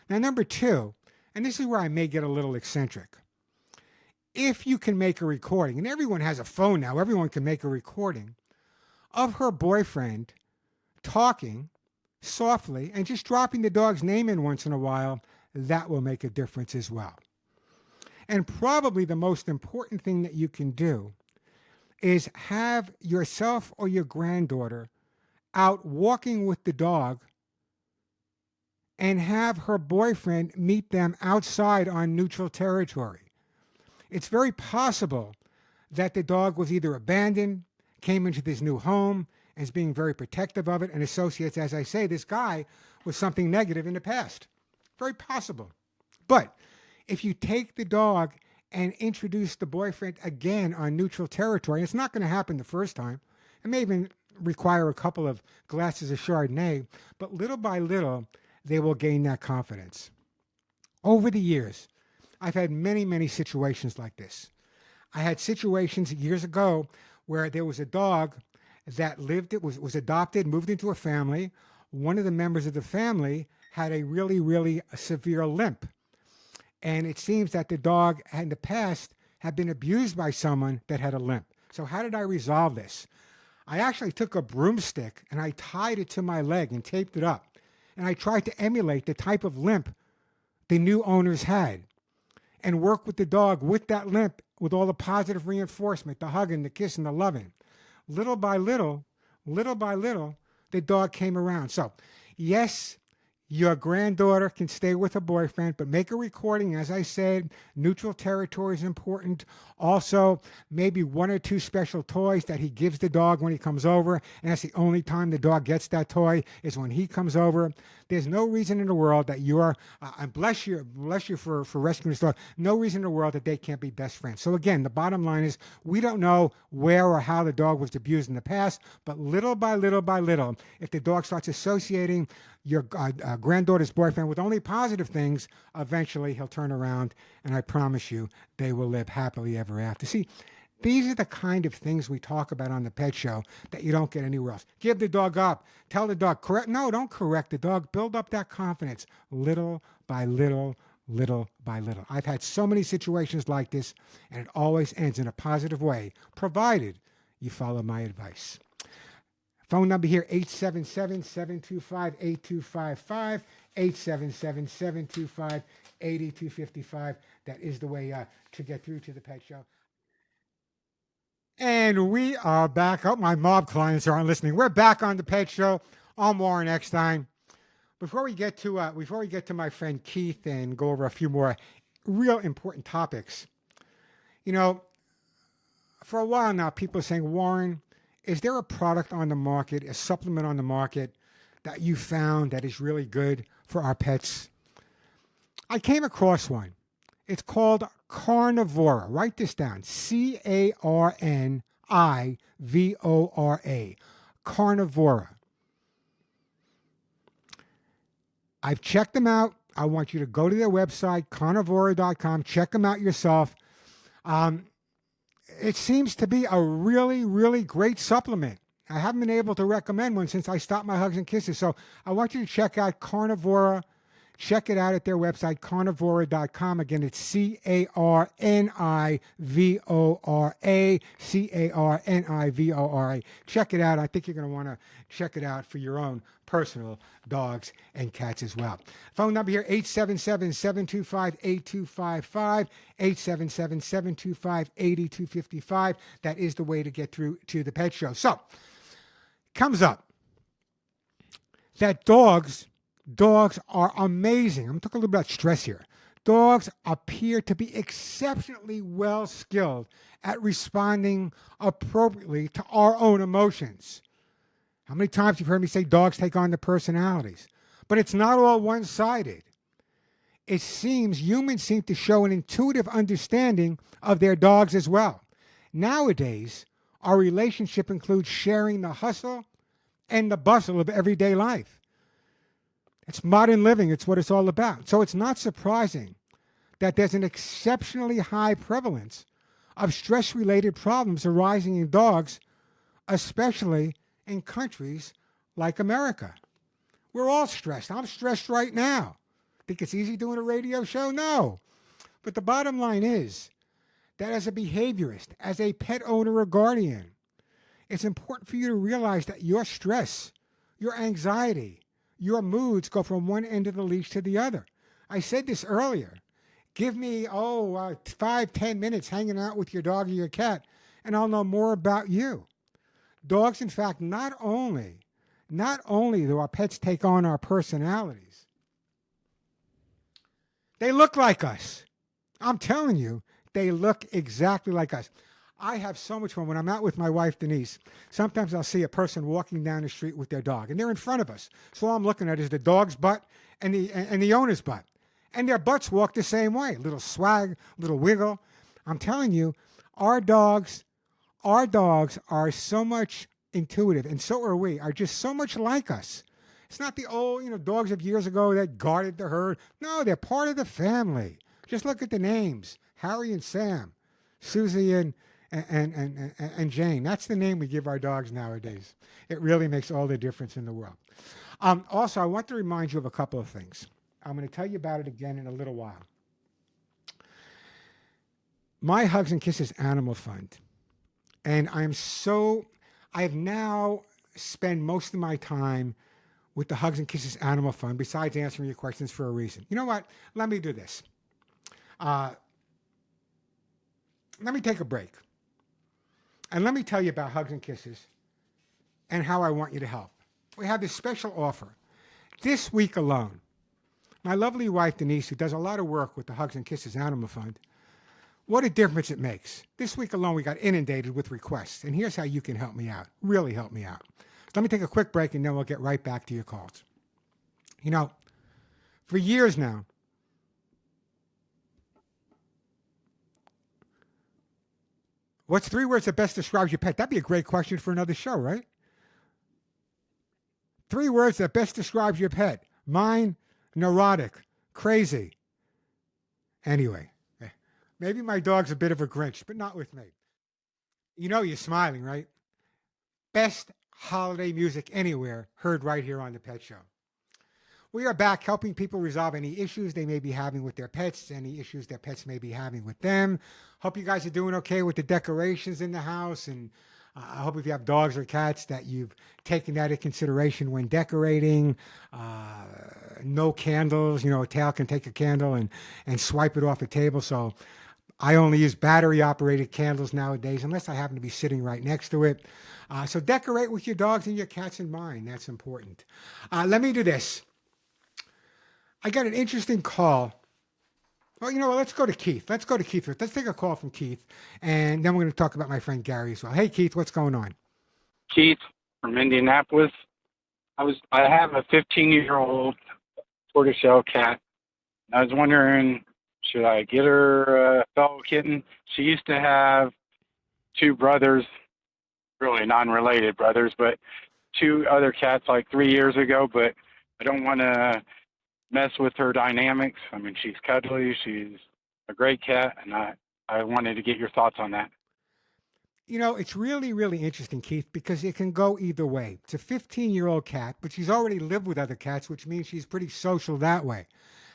Now, number two, and this is where I may get a little eccentric. If you can make a recording, and everyone has a phone now, everyone can make a recording of her boyfriend talking softly and just dropping the dog's name in once in a while, that will make a difference as well. And probably the most important thing that you can do is have yourself or your granddaughter out walking with the dog and have her boyfriend meet them outside on neutral territory. It's very possible that the dog was either abandoned, came into this new home, and is being very protective of it, and associates, as I say, this guy with something negative in the past. Very possible. But if you take the dog and introduce the boyfriend again on neutral territory, and it's not going to happen the first time, it may even require a couple of glasses of Chardonnay, but little by little, they will gain that confidence. Over the years, I've had many, many situations like this. I had situations years ago where there was a dog that was adopted, moved into a family. One of the members of the family had a really, really severe limp. And it seems that the dog in the past had been abused by someone that had a limp. So how did I resolve this? I actually took a broomstick and I tied it to my leg and taped it up. And I tried to emulate the type of limp the new owners had and work with the dog with that limp, with all the positive reinforcement, the hugging, the kissing, the loving. Little by little, the dog came around. So, yes, your granddaughter can stay with her boyfriend, but make a recording. As I said, neutral territory is important. Also, maybe one or two special toys that he gives the dog when he comes over, and that's the only time the dog gets that toy is when he comes over. There's no reason in the world that you're, and bless you for rescuing this dog, no reason in the world that they can't be best friends. So again, the bottom line is we don't know where or how the dog was abused in the past, but little by little, if the dog starts associating your granddaughter's boyfriend with only positive things, eventually he'll turn around, and I promise you, they will live happily ever after. See, these are the kind of things we talk about on the pet show that you don't get anywhere else. Give the dog up. Tell the dog, correct. No, don't correct the dog. Build up that confidence little by little, little by little. I've had so many situations like this, and it always ends in a positive way, provided you follow my advice. Phone number here, 877-725-8255, 877-725-8255. That is the way to get through to the pet show. And we are back. Oh, my mob clients aren't listening. We're back on the Pet Show. I'm Warren Eckstein. Before we get to my friend Keith and go over a few more real important topics, you know, for a while now, people are saying, Warren, is there a product on the market, a supplement on the market that you found that is really good for our pets? I came across one. It's called Carnivora. Write this down. Carnivora. Carnivora. I've checked them out. I want you to go to their website, carnivora.com. Check them out yourself. It seems to be a really, really great supplement. I haven't been able to recommend one since I stopped my hugs and kisses. So I want you to check out Carnivora. Check it out at their website, carnivora.com. Again, it's Carnivora. Check it out. I think you're going to want to check it out for your own personal dogs and cats as well. Phone number here, 877-725-8255, 877-725-8255. That is the way to get through to the pet show. So, comes up that dogs are amazing. I'm talking a little about stress here. Dogs appear to be exceptionally well skilled at responding appropriately to our own emotions. How many times you've heard me say dogs take on the personalities? But it's not all one-sided. It seems humans seem to show an intuitive understanding of their dogs as well. Nowadays, our relationship includes sharing the hustle and the bustle of everyday life. It's modern living. It's what it's all about. So it's not surprising that there's an exceptionally high prevalence of stress-related problems arising in dogs, especially in countries like America. We're all stressed. I'm stressed right now. Think it's easy doing a radio show? No. But the bottom line is that as a behaviorist, as a pet owner or guardian, it's important for you to realize that your stress, your anxiety, your moods go from one end of the leash to the other. I said this earlier. Give me, 5-10 minutes hanging out with your dog or your cat, and I'll know more about you. Dogs, in fact, not only do our pets take on our personalities, they look like us. I'm telling you, they look exactly like us. I have so much fun when I'm out with my wife, Denise. Sometimes I'll see a person walking down the street with their dog, and they're in front of us. So all I'm looking at is the dog's butt and the owner's butt. And their butts walk the same way. Little swag, little wiggle. I'm telling you, our dogs are so much intuitive, and so are we, are just so much like us. It's not the old, dogs of years ago that guarded the herd. No, they're part of the family. Just look at the names. Harry and Sam, Susie and Jane. That's the name we give our dogs nowadays. It really makes all the difference in the world. Also, I want to remind you of a couple of things. I'm going to tell you about it again in a little while. My Hugs and Kisses Animal Fund. And I've now spent most of my time with the Hugs and Kisses Animal Fund, besides answering your questions for a reason. You know what? Let me do this. Let me take a break. And let me tell you about Hugs and Kisses and how I want you to help. We have this special offer. This week alone, my lovely wife, Denise, who does a lot of work with the Hugs and Kisses Animal Fund, what a difference it makes. This week alone, we got inundated with requests. And here's how you can help me out. Really help me out. So let me take a quick break, and then we'll get right back to your calls. For years now, what's 3 words that best describes your pet? That'd be a great question for another show, right? Three words that best describes your pet. Mine, neurotic, crazy. Anyway, maybe my dog's a bit of a Grinch, but not with me. You know you're smiling, right? Best holiday music anywhere, heard right here on the Pet Show. We are back helping people resolve any issues they may be having with their pets, any issues their pets may be having with them. Hope you guys are doing okay with the decorations in the house, and I hope if you have dogs or cats that you've taken that into consideration when decorating. No candles, a tail can take a candle and swipe it off a table. So I only use battery operated candles nowadays, unless I happen to be sitting right next to it. So decorate with your dogs and your cats in mind. That's important. Let me do this. I got an interesting call. Well, you know what? Let's go to Keith. Let's take a call from Keith, and then we're going to talk about my friend Gary as well. Hey, Keith, what's going on? Keith from Indianapolis. I have a 15-year-old tortoiseshell cat. I was wondering, should I get her a fellow kitten? She used to have two brothers, really non-related brothers, but two other cats like 3 years ago, but I don't want to mess with her dynamics. I mean, she's cuddly, she's a great cat, and I wanted to get your thoughts on that. It's really, really interesting, Keith, because it can go either way. It's a 15-year-old cat, but she's already lived with other cats, which means she's pretty social that way.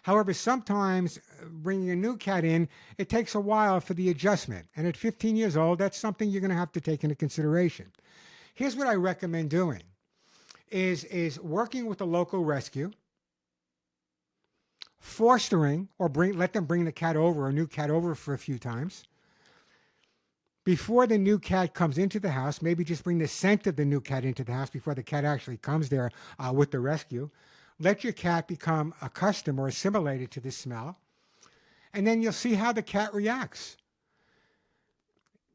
However, sometimes bringing a new cat in, it takes a while for the adjustment. And at 15 years old, that's something you're going to have to take into consideration. Here's what I recommend doing is working with a local rescue, fostering or let them bring the cat over, a new cat over for a few times. Before the new cat comes into the house, maybe just bring the scent of the new cat into the house before the cat actually comes there with the rescue. Let your cat become accustomed or assimilated to this smell, and then you'll see how the cat reacts.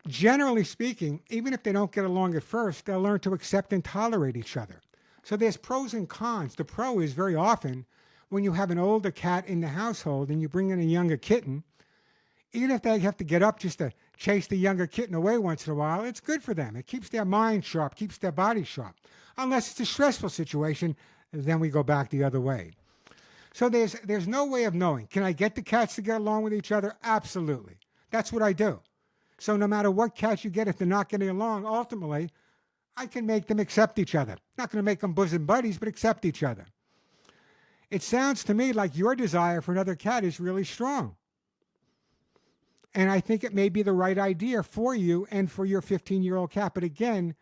Generally speaking, even if they don't get along at first, they'll learn to accept and tolerate each other. So there's pros and cons. The pro is very often when you have an older cat in the household and you bring in a younger kitten, even if they have to get up just to chase the younger kitten away once in a while, it's good for them. It keeps their mind sharp, keeps their body sharp. Unless it's a stressful situation, then we go back the other way. So there's no way of knowing. Can I get the cats to get along with each other? Absolutely. That's what I do. So no matter what cats you get, if they're not getting along, ultimately, I can make them accept each other. Not going to make them bosom buddies, but accept each other. It sounds to me like your desire for another cat is really strong. And I think it may be the right idea for you and for your 15-year-old cat. But again,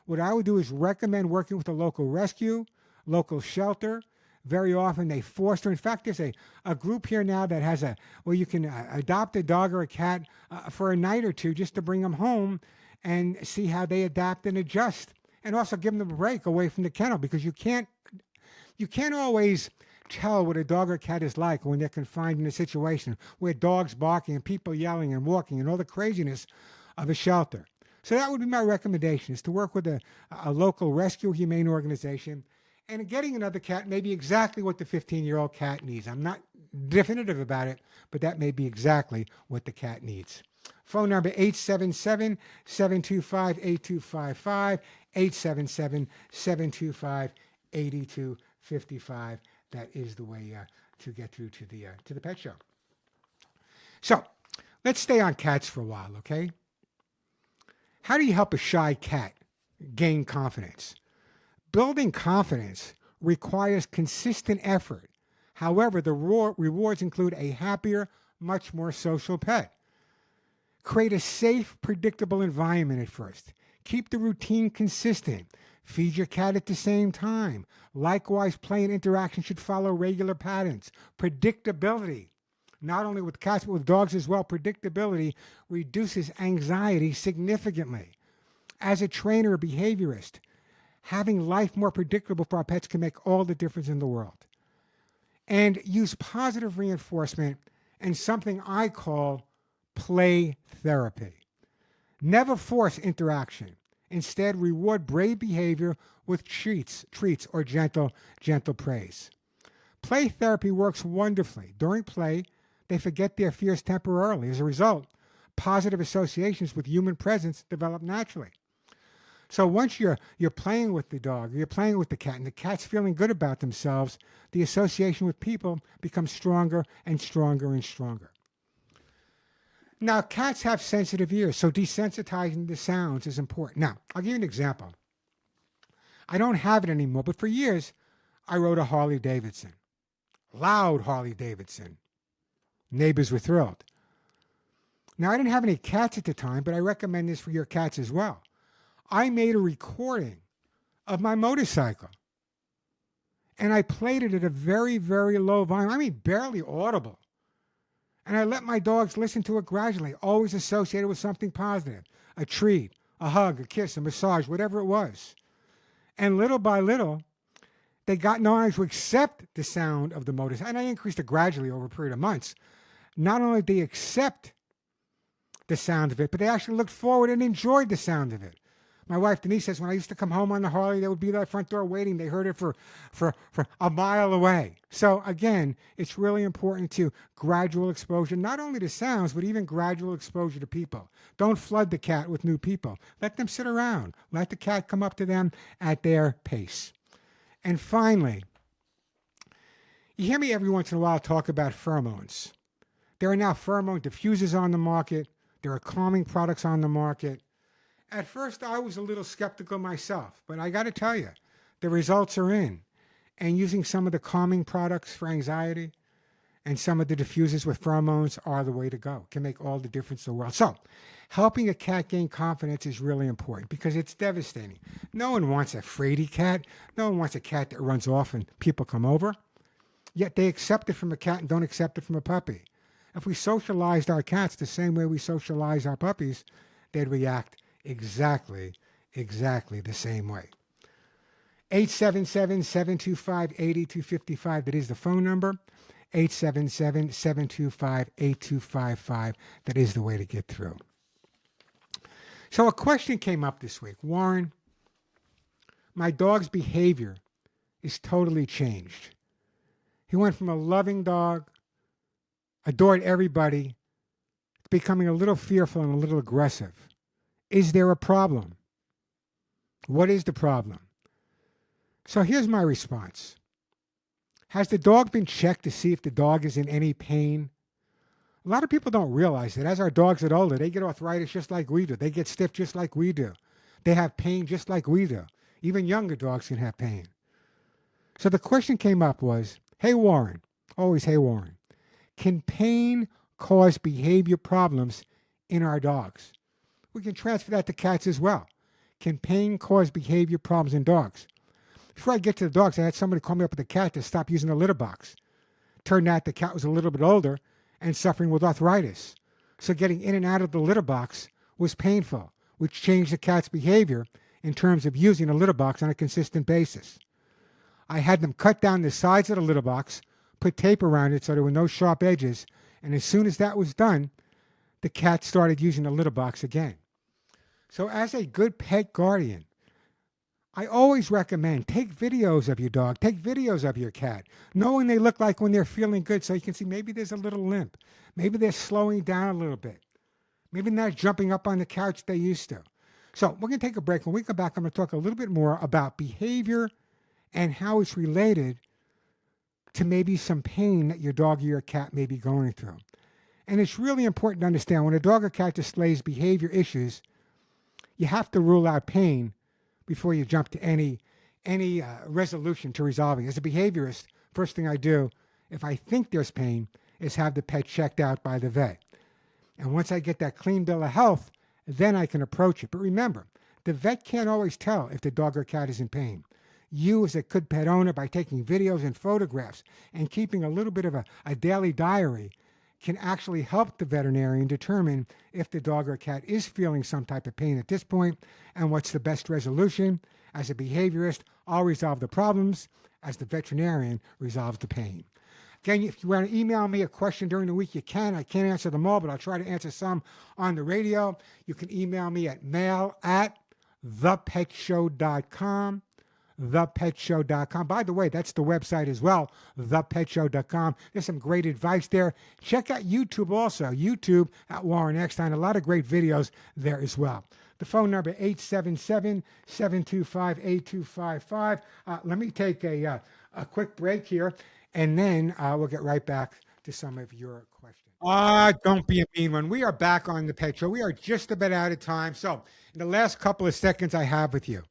what I would do is recommend working with a local rescue, local shelter. Very often they foster. In fact, there's a group here now that has where you can adopt a dog or a cat for a night or two just to bring them home and see how they adapt and adjust. And also give them a break away from the kennel, because you can't always tell what a dog or cat is like when they're confined in a situation where dogs barking and people yelling and walking and all the craziness of a shelter. So that would be my recommendation, is to work with a local rescue humane organization. And getting another cat may be exactly what the 15-year-old cat needs. I'm not definitive about it, but that may be exactly what the cat needs. Phone number 877-725-8255, 877-725-8255. That is the way to get through to the pet show. So let's stay on cats for a while, okay? How do you help a shy cat gain confidence? Building confidence requires consistent effort. However, the rewards include a happier, much more social pet. Create a safe, predictable environment at first. Keep the routine consistent. Feed your cat at the same time. Likewise, play and interaction should follow regular patterns. Predictability, not only with cats but with dogs as well, predictability reduces anxiety significantly. As a trainer or behaviorist, having life more predictable for our pets can make all the difference in the world. And use positive reinforcement and something I call play therapy. Never force interaction. Instead, reward brave behavior with treats or gentle praise. Play therapy works wonderfully. During play, they forget their fears temporarily. As a result, positive associations with human presence develop naturally. So once you're playing with the dog, you're playing with the cat, and the cat's feeling good about themselves, the association with people becomes stronger and stronger and stronger. Now, cats have sensitive ears, so desensitizing the sounds is important. Now, I'll give you an example. I don't have it anymore, but for years, I rode a Harley Davidson. Loud Harley Davidson. Neighbors were thrilled. Now, I didn't have any cats at the time, but I recommend this for your cats as well. I made a recording of my motorcycle, and I played it at a very, very low volume. I mean, barely audible. And I let my dogs listen to it gradually, always associated with something positive, a treat, a hug, a kiss, a massage, whatever it was. And little by little, they got knowing to accept the sound of the motorcycle. And I increased it gradually over a period of months. Not only did they accept the sound of it, but they actually looked forward and enjoyed the sound of it. My wife Denise says when I used to come home on the Harley, they would be at the front door waiting. They heard it for a mile away. So again, it's really important to gradual exposure, not only to sounds, but even gradual exposure to people. Don't flood the cat with new people. Let them sit around. Let the cat come up to them at their pace. And finally, you hear me every once in a while talk about pheromones. There are now pheromone diffusers on the market. There are calming products on the market. At first, I was a little skeptical myself, but I got to tell you, the results are in. And using some of the calming products for anxiety and some of the diffusers with pheromones are the way to go. It can make all the difference in the world. So, helping a cat gain confidence is really important because it's devastating. No one wants a fraidy cat. No one wants a cat that runs off and people come over. Yet they accept it from a cat and don't accept it from a puppy. If we socialized our cats the same way we socialize our puppies, they'd react exactly the same way. 877-725-8255. That is the phone number. 877-725-8255. That is the way to get through. So a question came up this week. Warren, my dog's behavior is totally changed. He went from a loving dog, adored everybody, to becoming a little fearful and a little aggressive. Is there a problem? What is the problem? So here's my response. Has the dog been checked to see if the dog is in any pain? A lot of people don't realize that as our dogs get older, they get arthritis just like we do. They get stiff just like we do. They have pain just like we do. Even younger dogs can have pain. So the question came up was, hey Warren, always hey Warren, can pain cause behavior problems in our dogs? We can transfer that to cats as well. Can pain cause behavior problems in dogs? Before I get to the dogs, I had somebody call me up with a cat to stop using the litter box. Turned out the cat was a little bit older and suffering with arthritis. So getting in and out of the litter box was painful, which changed the cat's behavior in terms of using a litter box on a consistent basis. I had them cut down the sides of the litter box, put tape around it so there were no sharp edges, and as soon as that was done, the cat started using the litter box again. So as a good pet guardian, I always recommend take videos of your dog, take videos of your cat, knowing they look like when they're feeling good so you can see maybe there's a little limp. Maybe they're slowing down a little bit. Maybe they're not jumping up on the couch they used to. So we're going to take a break. When we come back, I'm going to talk a little bit more about behavior and how it's related to maybe some pain that your dog or your cat may be going through. And it's really important to understand when a dog or cat displays behavior issues, you have to rule out pain before you jump to any resolution to resolving. As a behaviorist, first thing I do, if I think there's pain, is have the pet checked out by the vet. And once I get that clean bill of health, then I can approach it. But remember, the vet can't always tell if the dog or cat is in pain. You as a good pet owner, by taking videos and photographs and keeping a little bit of a daily diary, can actually help the veterinarian determine if the dog or cat is feeling some type of pain at this point and what's the best resolution. As a behaviorist, I'll resolve the problems as the veterinarian resolves the pain. Again, if you want to email me a question during the week, you can. I can't answer them all, but I'll try to answer some on the radio. You can email me at mail@thepetshow.com. thepetshow.com. By the way, that's the website as well, thepetshow.com. There's some great advice there. Check out YouTube also, YouTube at Warren Eckstein. A lot of great videos there as well. The phone number 877-725-8255. Let me take a quick break here, and then we'll get right back to some of your questions. Don't be a mean one. We are back on the Pet Show. We are just about out of time. So, in the last couple of seconds I have with you,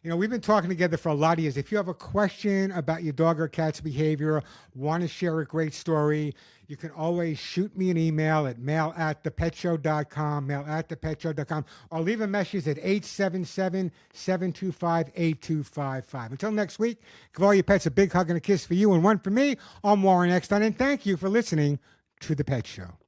we've been talking together for a lot of years. If you have a question about your dog or cat's behavior, want to share a great story, you can always shoot me an email at mail@thepetshow.com, or leave a message at 877-725-8255. Until next week, give all your pets a big hug and a kiss for you and one for me. I'm Warren Eckstein, and thank you for listening to The Pet Show.